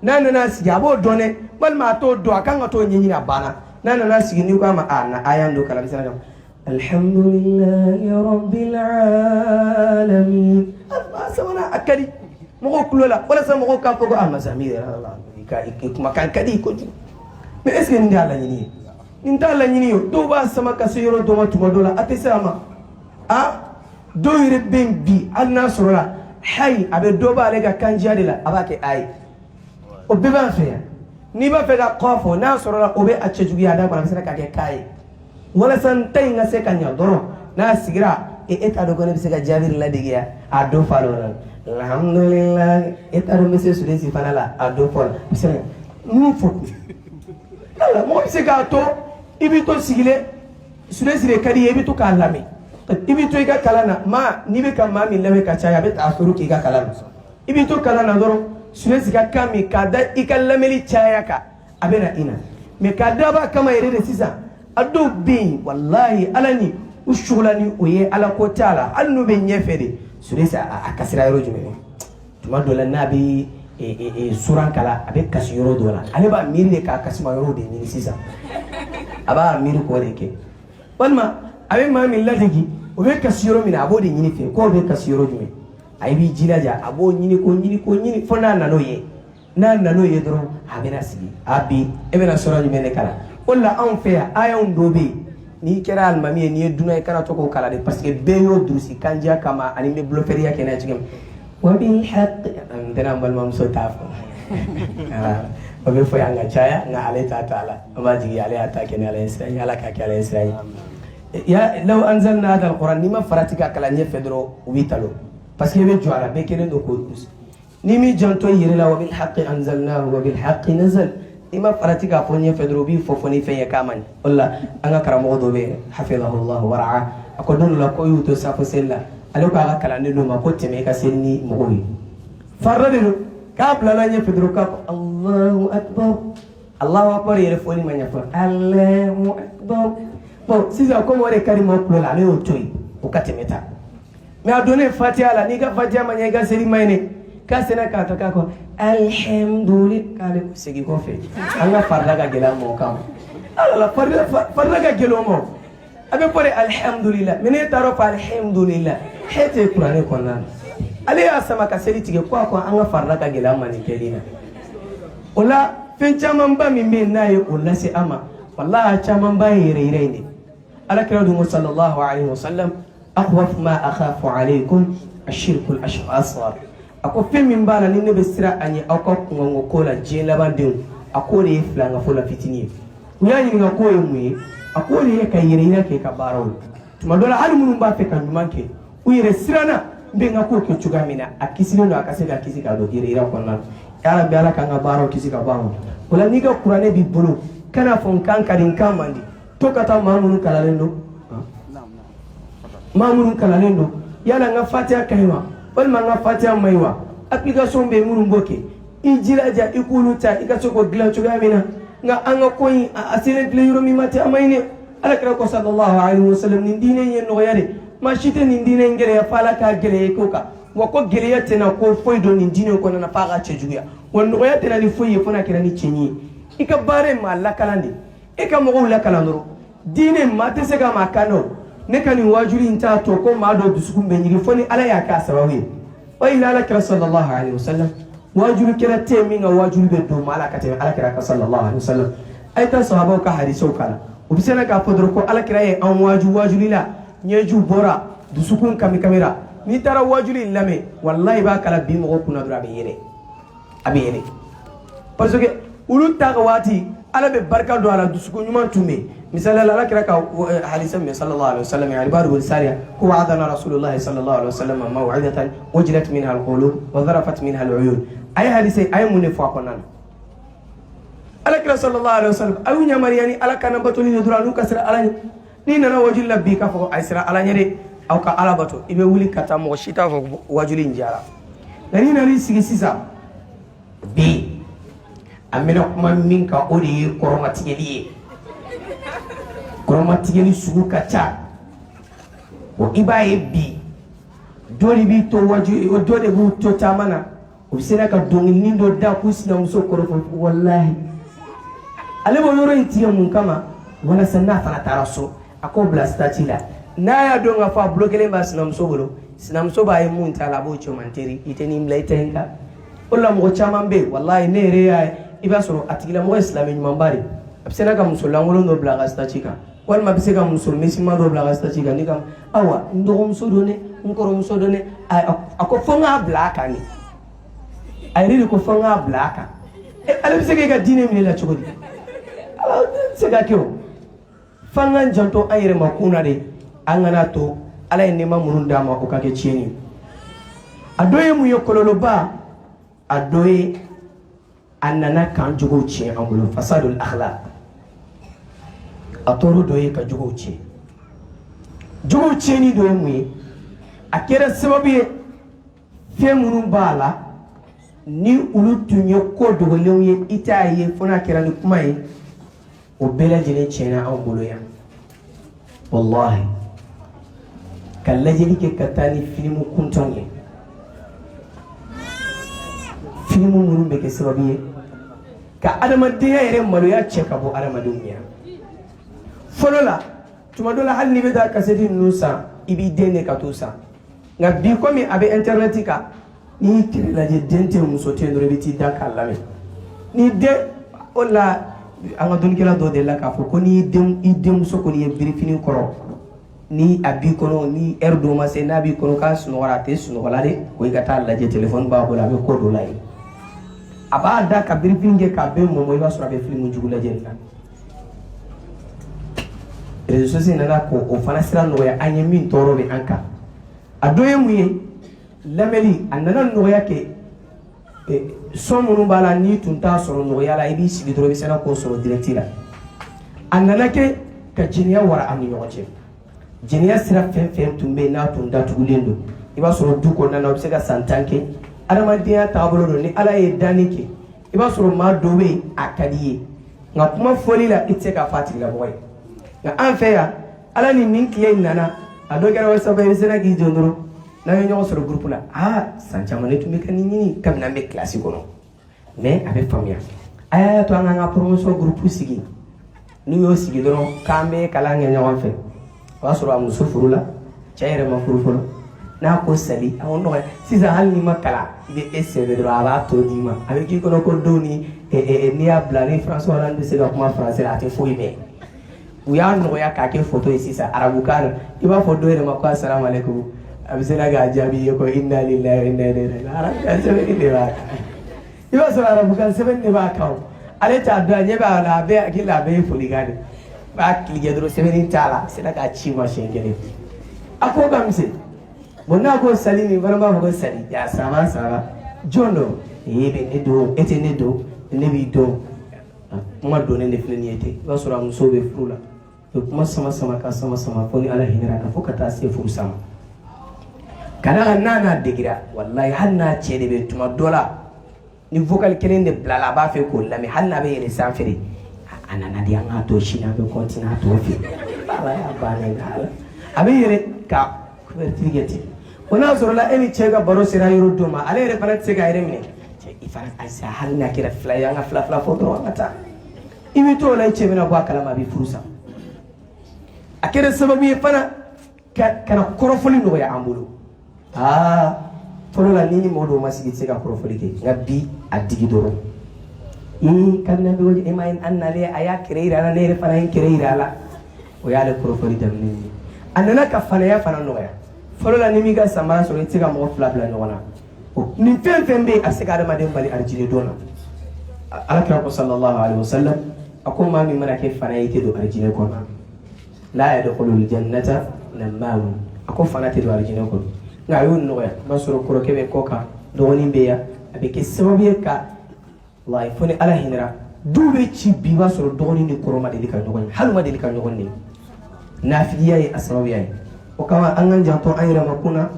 n'a nana sigi a b'o dɔn dɛ walima a t'o dɔn a kan ka t'o ɲɛɲini a banna n'a nana sigi n'i ko a ma na a y'an don kalan bisala kan alhamdulillahi rabbil alamin a samana a kadi mɔgɔ kulo la walasa mɔgɔ k'a fɔ ko ah mazamiri yɛrɛ la i kumakan ka di kojugu mais est ce que nin t'a laɲini ye nin t'a laɲini ye dɔw b'a sama ka se yɔrɔ dɔ ma tuma dɔ la a tɛ se a ma dɔw yɛrɛ bɛ yen bi hali n'a sɔrɔ la hayi a bɛ dɔ b'ale ka kanjiya de la a b'a kɛ a ye o bɛɛ b'an fɛ yan n'i b'a fɛ ka kɔ fɔ n'a sɔrɔ la o bɛ a cɛjuguya d'a kɔnɔ a bɛ se ka kɛ k'a ye walasa n ta in ka se ka ɲa dɔrɔn n'a sigira e t'a dɔn ko ne bɛ se ka jaabi ladege yan a dɔ fa dɔ la alhamdulillah e t'a dɔn n bɛ se Sulesi fana la a dɔ fɔ la bisa mun fɔ ala mɔgɔ bɛ se k'a to i bɛ to sigilen Sulesi de ka di ye i bɛ to k'a lamɛn i bɛ to i ka kalan na maa n'i bɛ ka maa min lamɛn ka caya a bɛ taa sɔrɔ k'i ka kalan na i bɛ to kalan na dɔrɔn Sulesi ka kan min k'a da i ka lamɛnni caya kan a bɛ na i na mais k'a daba kama yɛrɛ de sisan a dɔw bɛ yen walahi ala ni u sugula ni o ye ala ko t'a la hali n'u bɛ ɲɛfɛ de Sulesi a kasira yɔrɔ jumɛn tuma dɔ la n'a bɛ suran kala a bɛ kasi yɔrɔ dɔ la ale b'a miiri de k'a kasima yɔrɔ de ɲini sisan a b'a miiri k'o de kɛ walima a bɛ maa min ladege o bɛ kasi yɔrɔ min na a b'o de ɲini fɛ k'o bɛ kasi yɔrɔ jumɛn a b'i jilaja a b'o ɲini k'o ɲini k'o ɲini fo n'a nan'o ye n'a nan'o ye dɔrɔn a bɛna sigi a bi e bɛna sɔrɔ jumɛn de kala o la anw fɛ yan ayanw dɔ bɛ yen n'i kɛra alimami ye n'i ye dunan ye kana to k'o kala de parce que bɛɛ y'o durusi kanjiya kama ani bɛ bulofɛriya kɛ n'a ye cogo min wa bil haqq n tɛna n balimamuso t'a fɔ o bɛ fɔ yan ka caya nka ale t'a ta la an b'a jigin ale y'a ta kɛ ni ala ye sira ye ala k'a kɛ ala ye sira ye ya law anzalna hadha alquran n'i ma farati ka kalan ɲɛfɛ dɔrɔn u b'i talo parce que i bɛ jɔ a la bɛɛ kelen don k'o durusi n'i m'i janto i yɛrɛ la wa bil haqqi anzalnahu wa bil haqqi nazal i ma farati k'a fɔ ɲɛfɛ dɔrɔn u b'i fɔ ni fɛn ye k'a man ɲi o la an ka karamɔgɔ dɔ bɛ yen hafidhahullah wa ra'a a ko don dɔ la ko y'u to safo seli la ale ko a ka kalanden dɔ ma ko tɛmɛ i ka seli ni mɔgɔw ye farda de don k'a bilala ɲɛfɛ dɔrɔn k'a fɔ Allahu akbar yɛrɛ fɔli ma ɲɛ fɔlɔ Allahu akbar bon sisan comme o de ka di maaw tulo la ale y'o to yen o ka tɛmɛ ta mais a donnen fatiha la n'i ka fatiha ma ɲɛ i ka seli ma ɲi dɛ k'a sera k'a ta k'a kɔ alhamdulillah k'ale segin kɔfɛ an ka farida ka gɛlɛn a ma o kama ala farida ka gɛlɛn o ma a bɛ fɔ de alhamdulillah mais ne taara fɔ alhamdulillah he tɛ kuranɛ kɔnɔna na ale y'a sama ka seli tigɛ ko a ko an ka farida ka gɛlɛn a ma nin kɛli la o la fɛn camanba min bɛ yen n'a ye o lase a ma wallahi camanba ye yɛrɛ yɛrɛ ye de alakira dun ko sallallahu alaihi wasallam akhwaf ma akhafu alaykum ashirku al-asghar a ko fɛn min b'a la ni ne bɛ siran a ɲɛ aw ka kɔngɔ ko la diɲɛ labandenw a ko de ye filankafo la fitinin ye u y'a ɲininka k'o ye mun ye a ko de ye ka yɛrɛ yira kɛ ka baaraw la tuma dɔ la hali minnu b'a fɛ ka ɲuman kɛ u yɛrɛ siranna n bɛ n ka kow kɛ cogoya min na a kisilen don a ka se ka kisi ka don yɛrɛ yira kɔnɔna na ya rabbi ala k'an ka baaraw kisi ka bɔ a ma o la n'i ka kuranɛ b'i bolo kana fɔ n kan ka di n kan man di to ka taa maa minnu kalalen don yala n ka fatiha ka ɲi wa walima n ka fatiha ma ɲi wa application bɛ yen minnu b'o kɛ i jilaja i k'olu ta i ka se k'o dilan cogoya min na nka an ka ko in a selen filɛ yɔrɔ min ma tɛ a ma ɲi dɛ alakira ko sallallahu alaihi wasallam nin diinɛ in ye nɔgɔya de maa si tɛ nin diinɛ in gɛlɛya fo ala k'a gɛlɛya i ko kan wa ko gɛlɛya tɛna ko foyi don nin diinɛ in kɔnɔna na fo a ka cɛ juguya wa nɔgɔya tɛna ni foyi ye fo n'a kɛra ni cɛɲi ye i ka baara ye maa lakalan de e ka mɔgɔw lakalan dɔrɔn diinɛ maa tɛ se ka maa kan dɔn ne ka nin wajuli in t'a to ko maa dɔ dusukun bɛ ɲigin fo ni ala y'a k'a sababu ye wa ila alakira sallallahu alaihi wasallam wajuli kɛra tɛ min ka wajuli bɛ don ma ala ka tɛmɛ alakira ka sallallahu alaihi wasallam a ye taa sahabaw ka hadisaw kala u bɛ se na k'a fɔ dɔrɔn ko alakira ye an wajuli la ɲɛjuw bɔra dusukun kamira n'i taara wajuli in lamɛn wallahi b'a kala bi mɔgɔ kunna dɔrɔn a bɛ yɛlɛ parce que ulu ta ka waati ala bɛ barika don a la dusukun ɲuman tun bɛ misali la alakira ka hadisa min sallallahu alaihi wasallam yani ba'd al-sariya ko wa'adana rasulullah sallallahu alaihi wasallam maw'idatan wajilat minha al-qulub wa dharafat minha al-uyun ay hadisa ay mun ne fo akona alakira sallallahu alaihi wasallam ayu nyamari yani alakana batuli ne dura nu kasra alani ni nana wajul labbi ka fo ay sira alanya de aw ka alabato ibe wuli kata mo shita fo wajuli njara nani nani sigi sisa bi amina kuma min ka o de ye kɔrɔmatigɛli ye kɔrɔmatigɛli sugu ka ca o i b'a ye bi dɔ de b'i to waju dɔ de b'u to caman na u bɛ se ka dɔnkili dɔ da k'u sinamuso kɔrɔfɔ walahi ale b'o yɔrɔ in tigɛ mun kama walasa n'a fana taara so a k'o bila sitati la n'a y'a dɔn k'a fɔ a bolo kelen b'a sinamuso bolo sinamuso b'a ye mun t'a la a b'o cɛman teri i tɛ nin bila i tɛ nin kan o la mɔgɔ caman bɛ yen walayi ne yɛrɛ y'a ye i b'a sɔrɔ a tigilamɔgɔ ye silamɛ ɲumanba de a bɛ se ka muso lankolon dɔ bila a ka statut kan walima a bɛ se ka muso misiman dɔ bila a ka statut kan ne ka awa n dɔgɔmuso don dɛ n kɔrɔmuso don dɛ a ko fo n k'a bila a kan de a yɛrɛ de ko fo n k'a bila a kan ale bɛ se k'e ka diinɛ minɛ la cogo di ala tɛ se ka kɛ o f'an k'an janto an yɛrɛ ma kun na de an kana to ala ye nɛɛma minnu d'a ma o ka kɛ tiɲɛni a dɔ ye mun ye kɔlɔlɔba a dɔ ye a nana kan jogow tiɲɛ an bolo fasadul akhlaq a tɔɔrɔ dɔ ye ka jogow tiɲɛ jogow tiɲɛni dɔ ye mun ye a kɛra sababu ye fɛn minnu b'a la ni olu tun ye ko dogolenw ye i t'a ye fo n'a kɛra ni kuma ye o bɛɛ lajɛlen tiɲɛna an bolo yan wallahi ka lajɛli kɛ ka taa ni filimu kuntanw ye filimu minnu bɛ kɛ sababu ye ka adamadenya yɛrɛ maloya cɛ ka bɔ adamadenw ɲɛ fɔlɔ la tuma dɔ la hali n'i bɛ taa kasɛti ninnu san i b'i den de ka t'o san nka bi komi a bɛ intɛrɛnɛti kan n'i y'i kɛrɛ lajɛ den tɛ muso tɛ dɔrɔn i bɛ t'i da k'a lamɛn ni den o la an ka dɔnnikɛla dɔ de la k'a fɔ ko n'i i denmuso kɔni ye birifini kɔrɔ ni a b'i kɔnɔ ni ɛri dɔw ma se n'a b'i kɔnɔ k'a sunɔgɔra a tɛ sunɔgɔla de ko i ka taa lajɛ telefɔni b'a bolo a bɛ ko dɔ la yen a b'a da ka birifini kɛ k'a bɛɛ mɔmɔ i b'a sɔrɔ a bɛ filimu jugu lajɛ nin na réseaux sociaux nana k'o fana sira nɔgɔya an ye min tɔɔrɔ bɛ an kan a dɔ ye mun ye lamɛnni a nana nɔgɔya kɛ sɔn minnu b'a la n'i tun t'a sɔrɔ nɔgɔya la i b'i sigi dɔrɔn i bɛ se ka k'o sɔrɔ direct la a nana kɛ ka jɛnɛya wara an ni ɲɔgɔn cɛ jɛnɛya sira fɛn fɛn tun bɛ yen n'a tun datugulen don i b'a sɔrɔ du kɔnɔna na o bɛ se ka san 10 kɛ adamadenya taabolo don ni ala ye danni kɛ i b'a sɔrɔ maa dɔ bɛ yen a ka di ye nka kuma fɔli la i tɛ se k'a fɔ a tigilamɔgɔ ye nka an fɛ yan ala ni nin tile in nana a dɔ kɛra whatsapp i bɛ se k'i jɔ dɔrɔn n'an ye ɲɔgɔn sɔrɔ groupe la san caman ne tun bɛ ka nin ɲini kabini an bɛ kilasi kɔnɔ mais a bɛ faamuya a y'a to an k'an ka promotion groupe sigi n'u y'o sigi dɔrɔn k'an bɛ kalan kɛ ɲɔgɔn fɛ o y'a sɔrɔ a muso furu la cɛ yɛrɛ ma furu fɔlɔ n'a ko sali a ko nɔgɔya sisan hali n'i ma kalan i bɛ e sɛbɛ dɔrɔn a b'a tɔ d'i ma a bɛ k'i kɔnɔ ko don ni n'i y'a bila ni François Hollande bɛ se ka kuma français la a tɛ foyi mɛn u y'a nɔgɔya k'a kɛ photo ye sisan arabukan na i b'a fɔ dɔ yɛrɛ ma ko assalamu alaikum a bɛ se k'a jaabi ye ko inna lillahi wa inna ilaihi raji'un arabukan sɛbɛnni de b'a kan i b'a sɔrɔ arabukan sɛbɛnni de b'a kan ale t'a dɔn a ɲɛ b'a la a bɛɛ hakili la a bɛɛ ye folikan de b'a kilikɛ dɔrɔn sɛbɛnni t'a la a sera k'a ci ma siɲɛ kelen a ko ka misɛn bon n'a ko sali nin fana b'a fɔ ko sali ya saba saba jɔn don e bɛ ne don e tɛ ne don ne b'i dɔn kuma donnen de filɛ nin ye ten i b'a sɔrɔ a musow bɛ furu la u bɛ kuma sama sama ka sama sama fo ni ala hinɛra kan fo ka taa se furu sama ka d'a kan n'a degira walayi hali n'a cɛ de bɛ tuma dɔ la ni vocal kelen de bilala a b'a fɛ k'o lamɛn hali n'a bɛ yɛlɛn sanfɛ de a nana di an k'a to sini an bɛ continuer a tɔ fɛ ala y'a bannen nka ala a bɛ yɛlɛn ka couverture kɛ ten o n'a sɔrɔ la e ni cɛ ka baro sera yɔrɔ dɔ ma ale yɛrɛ fana tɛ se k'a yɛrɛ minɛ cɛ i fana ayisa hali n'a kɛra fila ye an ka fila fila fɔ dɔrɔn an ka taa i bɛ to o la i cɛ bɛna bɔ a kalama a bɛ furu sa a kɛra sababu ye fana ka na kɔrɔfɔli nɔgɔya an bolo fɔlɔ la ni mɔgɔ dɔw ma sigi tɛ se ka kɔrɔfɔli kɛ nka bi a digi dɔrɔn kabini an bɛ wele e ma an nalen a y'a kɛrɛ yira a la ne yɛrɛ fana ye n kɛrɛ yira a la o y'ale kɔrɔfɔli daminɛ ye a nana ka fanaya fana nɔgɔya fɔlɔ la ni m'i ka samara sɔrɔ i tɛ se ka mɔgɔ fila bila ɲɔgɔn na nin fɛn fɛn bɛ yen a bɛ se ka adamaden bali arijinɛ don na alakira ko sallallahu alaihi wasallam a ko maa min mana kɛ fana ye i tɛ don arijinɛ kɔnɔ la yadkhulul jannata nammamun a ko fana tɛ don arijinɛ kɔnɔ nka a y'o nɔgɔya i b'a sɔrɔ kɔrɔkɛ bɛ kɔ kan dɔgɔnin bɛ yan a bɛ kɛ sababu ye ka wallahi fo ni ala hinɛra du bɛ ci bi i b'a sɔrɔ dɔgɔnin ni kɔrɔ ma deli ka ɲɔgɔn ye hali ma deli ka ɲɔgɔn ye nafigiya ye a sababuya ye o kama an k'an janto an yɛrɛ ma kunna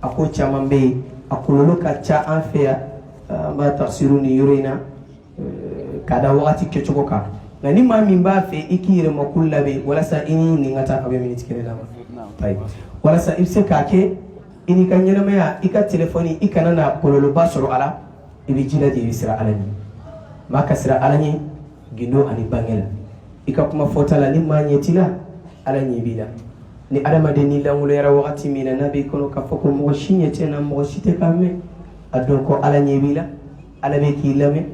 a ko caman bɛ yen a kɔlɔlɔ ka ca an fɛ yan an b'a tafsiru nin yɔrɔ in na k'a da wagati kɛcogo kan nka ni maa min b'a fɛ i k'i yɛrɛ ma kulu labɛn walasa i ni nin ka taa a bɛ miniti kelen na ma walasa i bɛ se k'a kɛ i n'i ka ɲɛnamaya i ka telefɔni i kana na kɔlɔlɔba sɔrɔ a la i bɛ jilaja i bɛ siran ala ɲɛ maa ka siran ala ɲɛ gindo ani bange la i ka kuma fɔta la ni maa ɲɛ t'i la ala ɲɛ b'i la ni adamaden ni langoloyara wagati min na n'a b'i kɔnɔ k'a fɔ ko mɔgɔ si ɲɛ tɛ na mɔgɔ si tɛ k'a mɛn a dɔn ko ala ɲɛ b'i la ala bɛ k'i lamɛn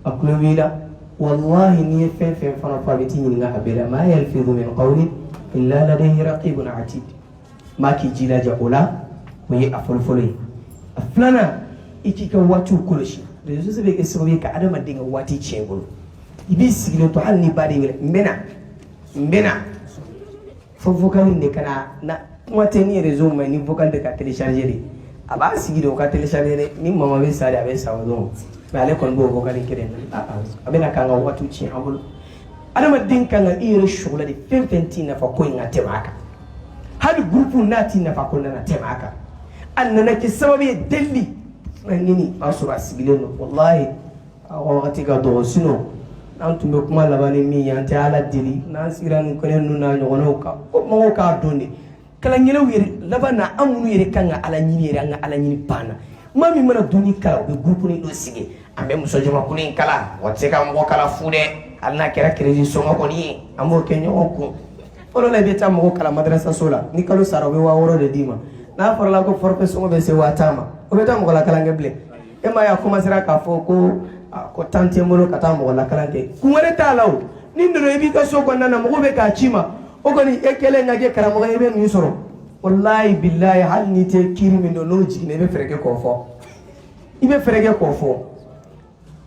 a tulo b'i la wallahi n'i ye fɛn fɛn fana fɔ a bɛ t'i ɲininka a bɛɛ la ma yalfidu min qawlin illa ladayhi raqibun atid maa k'i jilaja o la o ye a fɔlɔfɔlɔ ye a filanan i k'i ka waatiw kɔlɔsi réseaux sociaux bɛ kɛ sababu ye ka adamaden ka waati tiɲɛ bolo i b'i sigilen to hali ni ba de wele n bɛna fo vocal de kana na kuma tɛ ni réseau ma ni vocal de ka télécharger de a b'a sigi de o ka télécharger de ni mama bɛ sa de a bɛ sa o don mais ale kɔni b'o vocal kelen na a bɛna k'an ka waatiw tiɲɛ an bolo adamaden kan ka i yɛrɛ sɔgɔla de fɛn fɛn t'i nafa ko in ka tɛmɛ a kan hali groupe n'a t'i nafa ko nana tɛmɛ a kan a nana kɛ sababu ye deli ɲini a sɔrɔ a sigilen don wallahi a wagati ka dɔgɔ sinon n'an tun bɛ kuma laban ni min ye an tɛ ala deli n'an sigira nin kɔnɛ ninnu n'a ɲɔgɔnnaw kan ko mɔgɔw k'a dɔn de kalankɛlaw yɛrɛ laban na an minnu yɛrɛ kan ka ala ɲini yɛrɛ an ka ala ɲini banna maa min mana dumuni kala u bɛ groupe ni dɔ sigi an bɛ musojamakulu in kala wa tɛ se ka mɔgɔ kala fu dɛ hali n'a kɛra crédit sɔngɔ kɔni ye an b'o kɛ ɲɔgɔn kun fɔlɔ la i bɛ taa mɔgɔ kala madrasaso la ni kalo sara u bɛ 6000 de d'i ma n'a fɔra ko forfait sɔngɔ bɛ se 5000 ma o bɛ taa mɔgɔ la kalankɛ bilen e ma ye a commencera k'a fɔ ko temps tɛ n bolo ka taa mɔgɔ la kalan kɛ kun wɛrɛ t'a la o ni donna i b'i ka so kɔnɔna na mɔgɔw bɛ k'a ci ma o kɔni e kɛlen ka kɛ karamɔgɔ ye i bɛ min sɔrɔ wallahi billahi hali ni tɛ kiiri min don n'o jiginna i bɛ fɛɛrɛ kɛ k'o fɔ i bɛ fɛɛrɛ kɛ k'o fɔ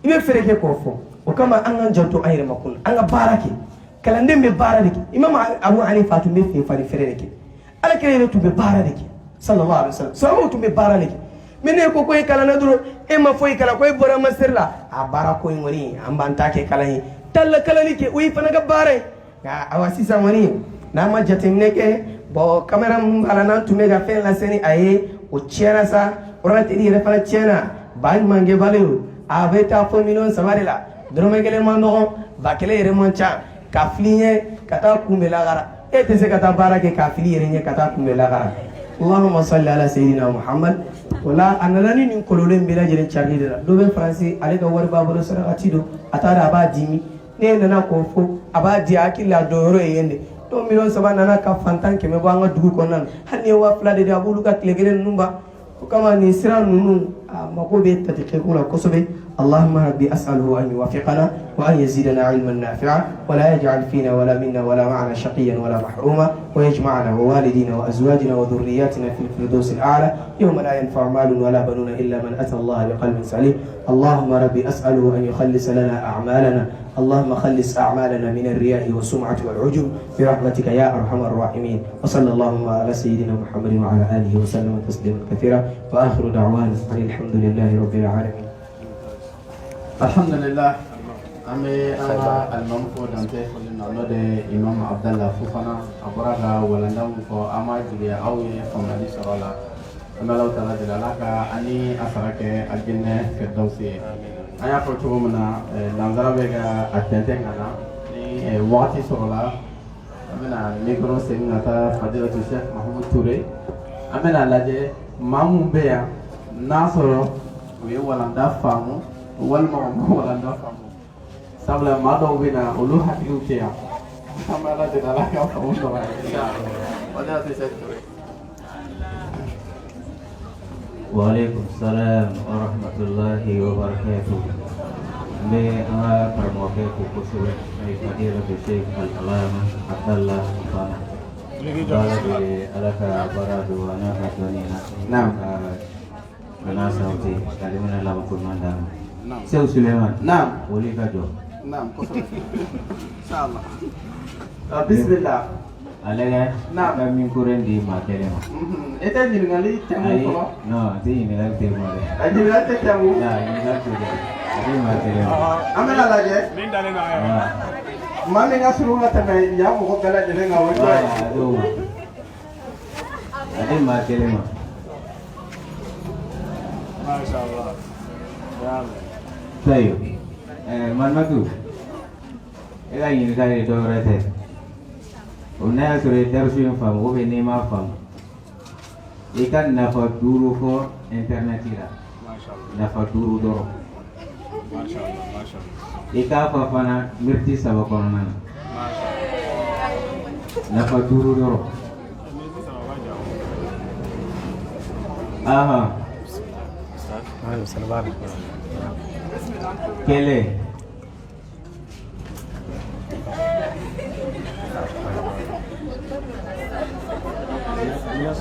i bɛ fɛɛrɛ kɛ k'o fɔ o kama an ka janto an yɛrɛ ma kun an ka baara kɛ kalanden bɛ baara de kɛ imam Abu Hanifa tun bɛ finfani fɛrɛ de kɛ alakira yɛrɛ tun bɛ baara de kɛ sallallahu alaihi wasallam sahabaw tun bɛ baara de kɛ mais ne ko e kalanna dɔrɔn e ma foyi kalan ko e bɔra master la a baara ko in kɔni an b'an ta kɛ kalan ye talla kalali kɛ o ye fana ka baara ye nka awa sisan kɔni n'an ma jateminɛ kɛ bon kamera min b'a la n'an tun bɛ ka fɛn lase ni a ye o tiɲɛna sa ordinateur yɛrɛ fana tiɲɛna ba ɲuman kɛbali o a bɛ taa fɔ 3 de la dɔrɔmɛ 1 ma nɔgɔn ba 1 yɛrɛ man ca ka fili ɲɛ ka taa kunbɛ lagara e tɛ se ka taa baara kɛ ka fili yɛrɛ ɲɛ ka taa kunbɛ lagara Allahumma salli ala sayyidina Muhammad wala a nana ni nin kɔlɔlɔ in bɛɛ lajɛlen cari de la dɔ bɛ faransi ale ka wari b'a bolo sarakati don a t'a dɔn a b'a dimi ne nana k'o fɔ a b'a di hakili la a dɔn yɔrɔ ye yen de dɔw 3 nana ka fantan 100 bɔ an ka dugu kɔnɔna na hali ni ye 2000 de di a b'olu ka tile 1 ninnu ban o kama nin sira ninnu a mago bɛ tatikɛko la kosɛbɛ اللهم ربي أسأله أن يوفقنا وأن يزيدنا علما نافعا ولا يجعل فينا ولا منا ولا معنا شقيا ولا محروما ويجمعنا ووالدينا وأزواجنا وذرياتنا في الفردوس الأعلى يوم لا ينفع مال ولا بنون إلا من أتى الله بقلب سليم اللهم ربي أسأله أن يخلص لنا أعمالنا اللهم خلص أعمالنا من الرياء والسمعة والعجب برحمتك يا أرحم الراحمين وصلى اللهم على سيدنا محمد وعلى آله وسلم تسليما كثيرا وآخر دعوانا أن الحمد لله رب العالمين. Alhamdulillah, ame anga almam ko dante no de Imam Abdallah Fofana abraga walanda ko ama jiya awye famali sarala amala taala de laka ani asarake aljinne firdausi aya ko to mona lanzara bega atente ngana ni wati sarala amena micro senga ta fadilatu Sheikh Mahmoud Touré amena laje mamu beya nasoro we walanda famu walma wala ndafamu sabla ma do bina ulu hakku tiya amala de la ka famu do inshallah wala se sektor Waalaikumsalam warahmatullahi wabarakatuh. Me ana permoke ku kusul ai fadilah Syekh Al-Alama Abdallah Fofana. Bagi alaka baradu ana fatwanina. Naam. Ana sauti kalimana la kumandang. Syekh Sulaiman. Naam. Boleh ka jo? Naam, inshallah. Bismillah. Alaga. Naam. Kami kurang di makelema. Eta jingali temu ko. No, ti ini lagi temu. Aji lati temu. Ya, ini lagi tu. Di makelema. Amela laje. Linda lenga ya. Mami ngasuru la teme ya mo ko bela jele ngawo. Aduh. Adi makelema. Masyaallah. Ya. Sayo. Man matu. Ela ini kali do rete. Una sore darsu yang fam, wo be nema fam. Ikan nafa duru ko internet ira. Masyaallah. Nafa duru doro. Masyaallah, masyaallah. Ika fa fana mirti sabakonan. Masyaallah. Nafa duru doro. Aha. Kele.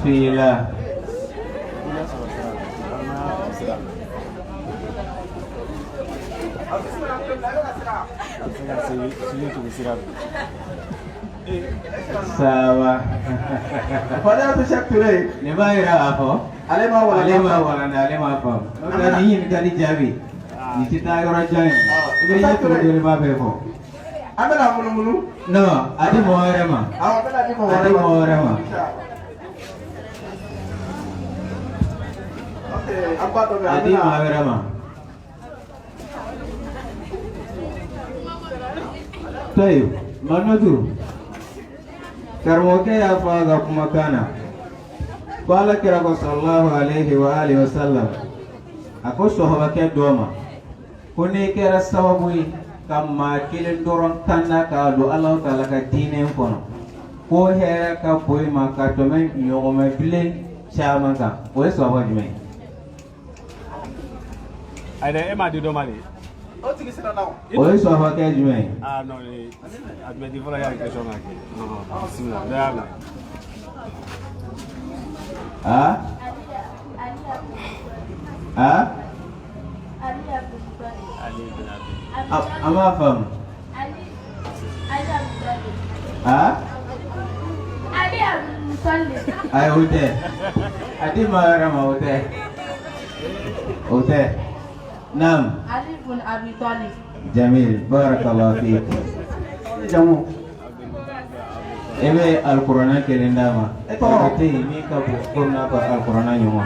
Fila. Sawa. Pada tu siap tu leh. Ni bayar apa? Alema wala. Alema apa? Kita ni jadi jabi. Ni kita orang jain. Ini ni tu dia babe ko. Amela mulu. No, adi moarema. Amela di Adi moarema. Okay, apa tu? Adi moarema. Tayo, mana tu? Karmoke ya faga kumakana. Qala kirako sallallahu alaihi wa alihi wasallam. Ako sahaba ke doma. Kuni kera sababu kama kilin doron kanna ka do Allah taala ka dinen kono. Ko hera ka boy maka to men yogome bile chama ka. O sahaba jime. Ada ema di domali. Oh, tiga sila now. O sahaba ke jime. Ah no, adme di vola ya question lagi. No, bismillah. Dah. Ah? Ah? Ali bin Abi. Ama fam. Ah? Ay ute. Adi marama ute. Ute. Nam. Ali bin Abi Talib. Jamil. Barakallahu fiik. Jamu. Ebe Al-Qur'an kelendama. Ete ini ka kurna ba Al-Qur'an nyoma.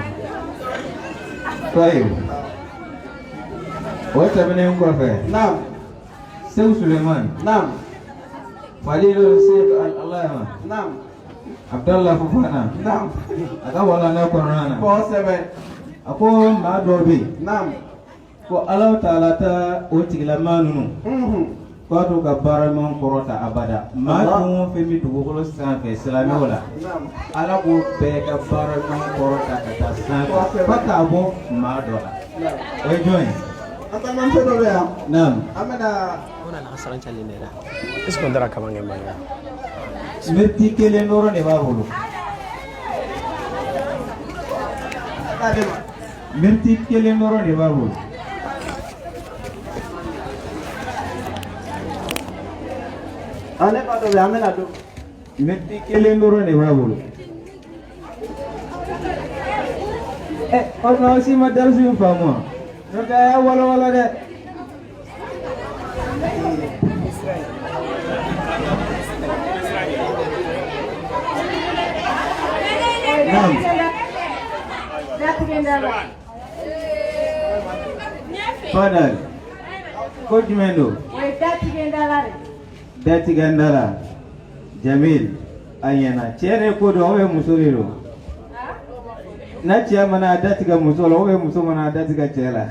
Tayo. Wata bene ko fe. Nam. Sew Suleiman. Nam. Falilu Sheikh Al-Allama. Nam. Abdullah Fufana. Nam. Aka wala na Qur'ana. 47. Ako ma dobi. Nam. Ko Allah Ta'ala ta o tigila manunu. Ko to ka baraman korota abada. Ma dum fe mi dugukolo sanfɛ silamɛw la. Nam. Ala ko bɛɛ ka baraman korota ka taa sanfɛ. Fo k'a bɔ maa dɔ la. O ye jɔn ye? Apa mampu dulu ya? Naam. Amena. Ona la hasaran chalin ne da. Isko ndara kamange mbaya. Smirti kelen dɔrɔn de b'a bolo. Adema. Mirti kelen dɔrɔn de b'a bolo. Ane pada dulu, amena dulu. Mirti kelen dɔrɔn de b'a bolo. O na si ma darsu in faamu wa? N'o tɛ a y'a walawala dɛ. Naam. Fadal. Ko jumɛn don? Datigɛndala. Jamil. A ɲɛna. Cɛ de ko don ou bien muso de don? Na cɛ mana a datigɛ muso la ou bien muso mana a datigɛ cɛ la?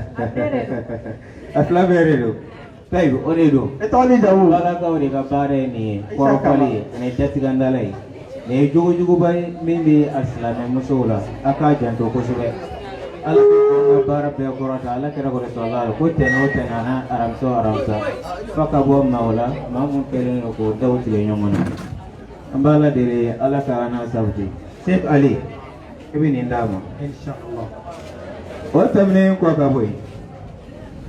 A fila bɛɛ de don. Tayi o de don. E tɔgɔ ni jamu? Balakaw de ka baara ye nin ye. Kɔrɔfɔli ye ani datigɛndala ye. Nin ye jogojuguba ye min bɛ alisilamɛ musow la. A k'a janto kosɛbɛ. Ala ka baara bɛɛ kɔrɔta. Ala kɛra ko sɔrɔla ko tɛnɛ o tɛnɛ na aramisa o aramisa. Fo ka bɔ maaw la maa mun kɛlen don k'o daw tigɛ ɲɔgɔn na. An b'a ala deli ala ka an n'a sabati. Sheikh Ali i bɛ nin d'a ma. Inshallah. O tɛmɛnen kɔ ka bɔ yen.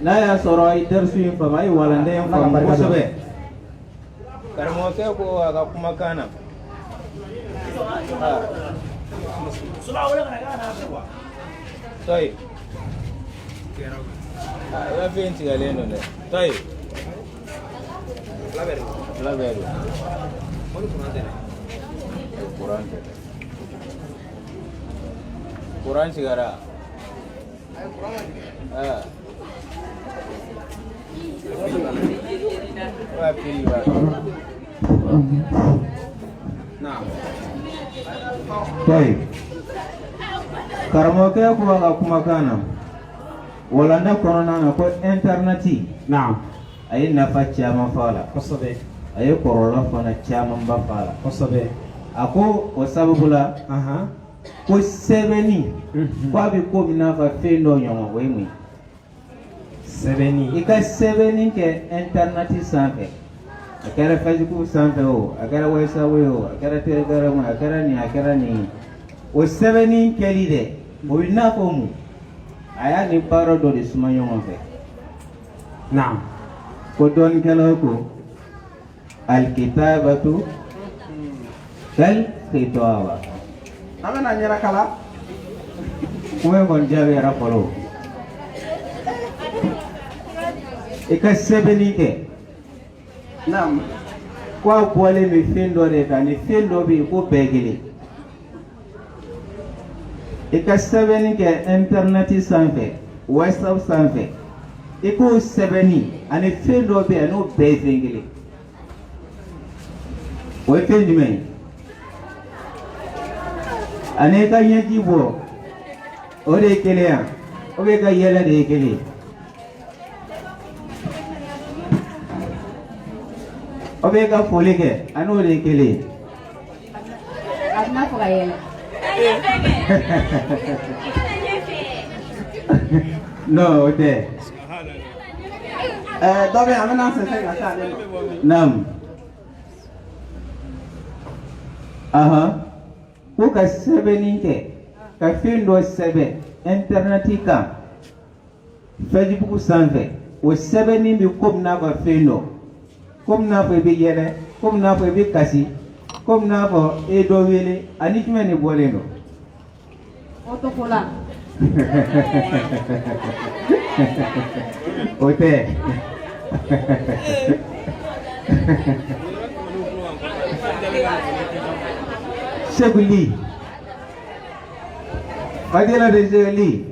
N'a y'a sɔrɔ i darisu in faamu a ye walanden in faamu kosɛbɛ. Karamɔgɔkɛ ko a ka kumakan na. Tayi. I b'a fɛn tigɛlen don dɛ. Tayi. Fila bɛɛ don. Quran sigara. Baik. Karamɔgɔkɛ ko a ka kumakan na walanda kɔnɔna na ko interneti. Naam. A ye nafa caman f'a la. Kosɛbɛ. A ye kɔlɔlɔ fana caman ba f'a la. Kosɛbɛ. A ko o sababu la ko sɛbɛnni ko a bɛ ko min n'a fɔ fɛn dɔ ɲɔgɔn o ye mun ye sɛbɛnni i ka sɛbɛnni kɛ internet sanfɛ a kɛra Facebook sanfɛ o a kɛra WhatsApp o a kɛra Telegram a kɛra nin o sɛbɛnni kɛli dɛ o bɛ n'a fɔ mun a y'a ni baara dɔ de suma ɲɔgɔn fɛ naam ko dɔɔninkɛlaw ko alkitabatu kal khitaba amena nyara kala kuma kɔni jaabi yɛrɛ fɔlɔ i ka sɛbɛnni kɛ naam ko a bɔlen bɛ fɛn dɔ de kan ni fɛn dɔ bɛ yen ko bɛɛ kelen i ka sɛbɛnni kɛ internet sanfɛ WhatsApp sanfɛ i k'o sɛbɛnni ani fɛn dɔ bɛ yen n'o bɛɛ ye fɛn kelen o ye fɛn jumɛn ye ani i ka ɲɛji bɔ o de ye kelen ya o bɛ ka yɛlɛ de ye kelen ye o bɛ ka foli kɛ ani o de ye kelen ye a bɛna fɔ ka yɛlɛ non o tɛ dɔ bɛ amena sɛsɛ ka taa ale ma naam ko ka sɛbɛnni kɛ ka fɛn dɔ sɛbɛn internet kan Facebook sanfɛ o sɛbɛnni bɛ komi n'a fɔ fɛn dɔ komi n'a fɔ i bɛ yɛlɛ komi n'a fɔ i bɛ kasi komi n'a fɔ e ye dɔ wele ani jumɛn de bɔlen don otokola o tɛ Seguli Fadila de Seguli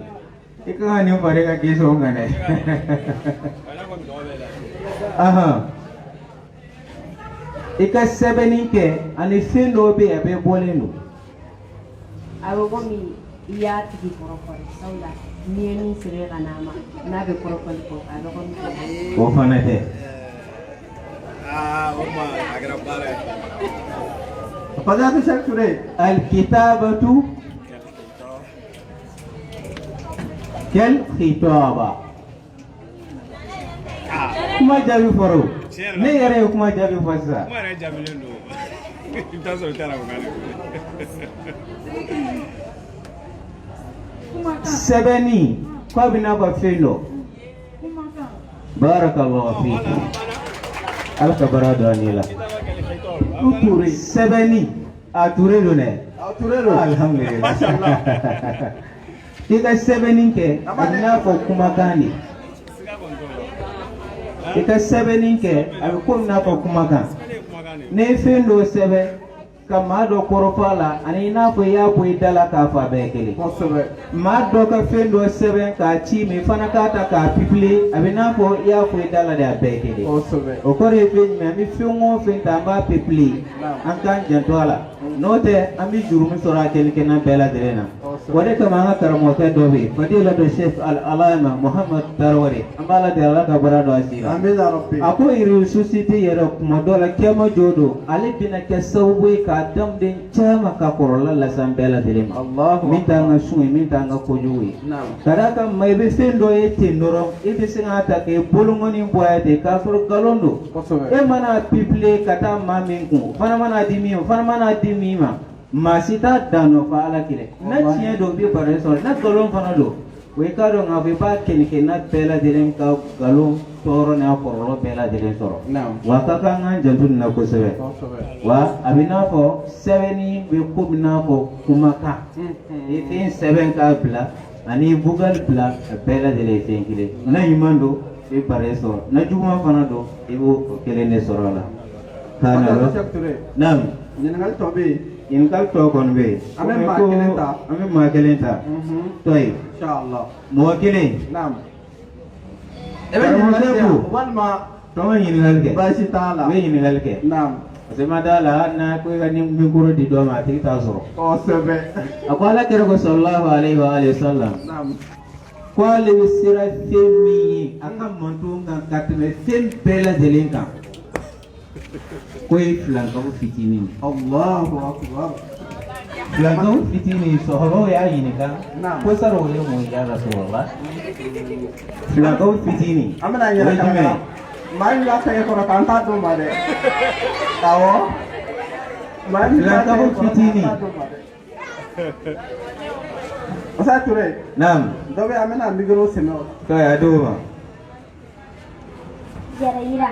i ka kan nin fari ka k'i sɔn kan dɛ i ka sɛbɛnni kɛ ani fɛn dɔw bɛ yen a bɛɛ bɔlen don a bɛ komi i y'a tigi kɔrɔfɔli sabula n'i ye min sɛbɛn ka n'a ma n'a bɛ kɔrɔfɔli kɔ a bɛ komi o fana tɛ o ma a kɛra baara ye Fadilatu Sheikh Touré alkitabatu kal khitaba kuma jaabi fɔra o ne yɛrɛ ye kuma jaabi fɔ sisan kuma yɛrɛ jaabilen don i bɛ taa sɔrɔ i t'a la ko k'ale sɛbɛnni ko a bɛ n'a fɔ fɛn dɔ barakallahu fiik ala ka baara dɔn ne la Touré sɛbɛnni a Touré don dɛ Touré don alhamdulillah i ka sɛbɛnni kɛ a bɛ n'a fɔ kumakan de i ka sɛbɛnni kɛ a bɛ komi n'a fɔ kumakan ne ye fɛn dɔ sɛbɛn ka maa dɔ kɔrɔfɔ a la ani i n'a fɔ i y'a bɔ i da la k'a fɔ a bɛɛ kelen maa dɔ ka fɛn dɔ sɛbɛn k'a ci mais fana k'a ta k'a publier a bɛ n'a fɔ i y'a fɔ i da la de a bɛɛ kelen o kɔrɔ ye fɛn jumɛn an bɛ fɛn o fɛn ta an b'a publier an k'an janto a la n'o tɛ an bɛ jurumu sɔrɔ a kɛlikɛna bɛɛ lajɛlen na o de kama an ka karamɔgɔkɛ dɔ bɛ yen Fadilatu Sheikh Al-Alama Muhammad Tarawele an b'a la deli ala ka baara dɔ a si la a ko réseaux sociétés yɛrɛ kuma dɔ la kɛmɛ jɔ don ale bɛna kɛ sababu ye k'a adamaden caman ka kɔrɔla lase an bɛɛ lajɛlen ma min t'an ka sun ye min t'an ka kojugu ye ka d'a kan maa i bɛ fɛn dɔ ye ten dɔrɔn i bɛ se k'a ta k'i bolokɔni bɔ a ye ten k'a sɔrɔ nkalon don e mana publier ka taa maa min kun o fana mana di min o fana mana di min ma maa si t'a dan nɔfɛ ala kɛlɛ n'a tiɲɛ don i bɛ baro sɔrɔ n'a nkalon fana don o ye k'a dɔn k'a fɔ i b'a kɛnɛ bɛɛ lajɛlen ka nkalon tɔɔrɔ n'a kɔrɔlɔ bɛɛ lajɛlen sɔrɔ wa ka kan k'an janto nin na kosɛbɛ wa a bɛ n'a fɔ sɛbɛnni bɛ komi n'a fɔ kumakan i fɛn sɛbɛn k'a bila ani vocal bila a bɛɛ lajɛlen ye fɛn kelen n'a ɲuman don i bɛ bara sɔrɔ n'a juguman fana don i b'o kelen de sɔrɔ a la k'a na lɔ naam ɲininkali tɔ bɛ yen ɲininkali tɔ kɔni bɛ yen an bɛ maa kelen ta an bɛ maa kelen ta tɔ ye mɔgɔ kelen e bɛ ɲininkali kɛ walima tɔgɔ ɲininkali kɛ baasi t'a la u bɛ ɲininkali kɛ parce que ma d'a la hali n'a ko i ka mikoro di dɔ ma a tigi t'a sɔrɔ kosɛbɛ a ko ala kɛra ko sallallahu alaihi wa alihi wasallam ko ale bɛ sira fɛn min ye a ka manto kan ka tɛmɛ fɛn bɛɛ lajɛlen kan ko ye filankaw fitinin Allahu akbar filankaw fitini sahabaw y'a ɲininka Naam. ko saro ye mun ya Rasulullah filankaw fitini An bɛna o ye yɛlɛ jumɛn kan maa min b'a fɛngɛ kɔrɔ k'an t'a d'o ma dɛ awɔ maa min b'a Filankaw fɛngɛ kɔrɔ fitini. k'an t'a d'o ma dɛ Musa Ture naam dɔ bɛ an bɛna micro sɛmɛ o ko ya d'o ma Yɛrɛ yira.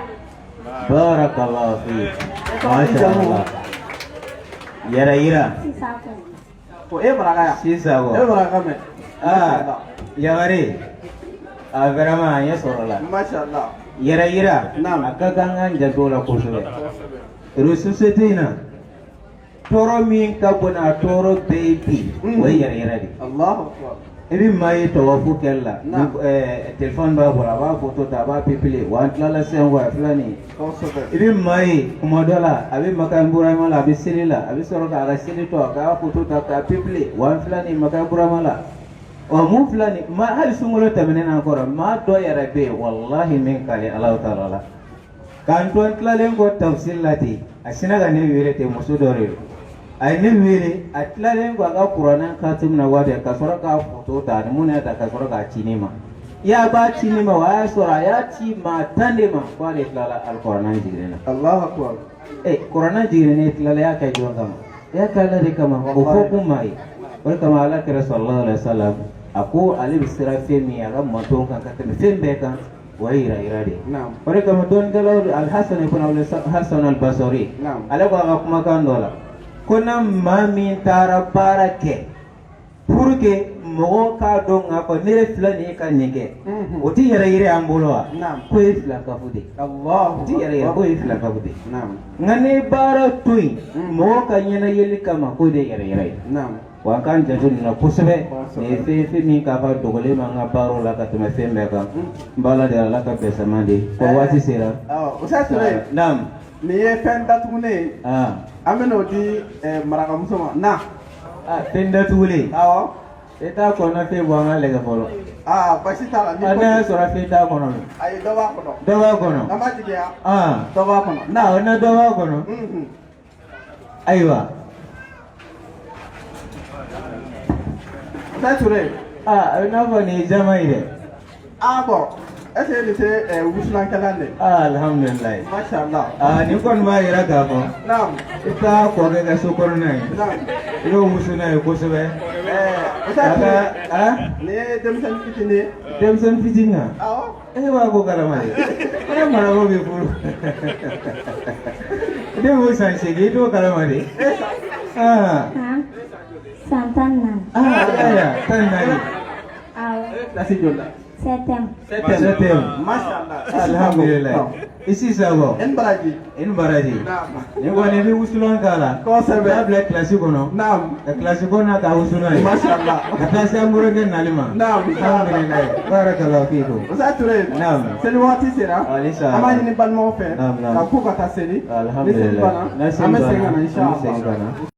barakallahu fi masha Allah yɛrɛ yira Sisan kɔni. o e maraka ya sisan e ko maraka mɛn yagare vraiment an ye sɔrɔ la masha Allah yɛrɛ yira Naam. a ka kan ka janto la kosɛbɛ société in na tɔɔrɔ min ka bon a tɔɔrɔ bɛɛ ye bi o ye yɛrɛ yira de Allahu akbar i bɛ maa ye tawafu kɛli la Naam. téléphone b'a bolo a b'a photo ta a b'a pipile wa an tilala sisan wa fila nin kosɛbɛ i bɛ maa ye kuma dɔ la a bɛ Maka Burama la a bɛ seli la a bɛ sɔrɔ k'a ka seli tɔ k'a photo ta k'a pipile wa an fila nin Maka Burama la wa mun fila nin maa hali sunkalo tɛmɛnen na kɔrɔ maa dɔ yɛrɛ bɛ yen walahi min ka di Alahu Taala la k'an to n tilalen kɔ tafsir la ten a sinna ka ne wele ten muso dɔ de don a ye ne wele a tilalen kɔ a ka kuranɛ katimu na waati ka sɔrɔ k'a photo ta ani mun y'a ta ka sɔrɔ k'a ci ne ma i y'a b'a ci ne ma wa a y'a sɔrɔ a y'a ci maa 10 de ma k'ale tilala alikuranɛ jiginni na Allahu akbar kuranɛ jiginni tilala i y'a kɛ jɔn kama i y'a kɛ Ala de kama o fɔ kun maa ye o de kama Ala kɛra sallallahu alaihi wasallam a ko ale bɛ siran fɛn min ye a ka mantonw kan ka tɛmɛ fɛn bɛɛ kan o ye yira yira de naam o de kama dɔnnikɛlaw Al-Hasan ibn Hasan al-Basri Naam. ale ko a ka kumakan dɔ la ko na maa min taara baara kɛ pour que mɔgɔw k'a dɔn k'a fɔ ne ye filɛ nin ye ka nin kɛ o tɛ yɛrɛ yira an bolo wa Naam. ko ye filankafo de ye Allahu o tɛ yɛrɛ yira ko ye filankafo de ye naam nka ni baara to yen mɔgɔw ka ɲɛnayeli kama k'o de ye yɛrɛ yira ye naam wa an k'an janto nin na kosɛbɛ nin ye fɛn min k'a ka dogolen b'an ka baaraw la ka tɛmɛ fɛn bɛɛ kan n b'ala deli Ala ka bɛn sama de ko waati sera awɔ Musa Ture naam nin ye fɛn datugulen ye an bɛ n'o di marakamuso ma na fɛn datugulen awɔ e t'a kɔnɔ fɛn bɔ an ka lɛgɛ fɔlɔ basi t'a la n'a y'a sɔrɔ fɛn t'a kɔnɔ ayi dɔ b'a kɔnɔ dɔ b'a kɔnɔ an ma jigiya dɔ b'a kɔnɔ na dɔ b'a kɔnɔ ayiwa Musa Ture a bɛ n'a fɔ nin ye jama ye dɛ bon est ce que nin tɛ wusulankalan de alhamdulilayi masha Allah nin kɔni b'a yira k'a fɔ naam i t'a kɔkɛ ka so kɔnɔna ye naam i bɛ wusu n'a ye kosɛbɛ Musa a Ture ka nin ye denmisɛnnin fitinin ye denmisɛnnin fitinin kan awɔ e b'a ko kalama de ne marabɔ bɛ furu ne b'o san 8 i t'o kalama de San 14. ayiwa 14 Awɔ. kilasi joli la 7. 7 masha Allah alhamdulilayi i sisan kɔ n baraji i ni baraji naam ni kɔni i bɛ wusulan k'a la kosɛbɛ n'a bila kilasi kɔnɔ naam ka kilasi kɔnɔna k'a wusu n'a ye masha Allah ka taa se an burankɛ nali ma naam alhamdulilayi barakallahu fiikum Musa Ture Naam. seli waati sera Alisa. an b'a ɲini balimaw fɛ Naam, naam. ka ko ka taa seli ni seli alhamdulilayi banna na an bɛ segin ka na an bɛ inshallah segin ka na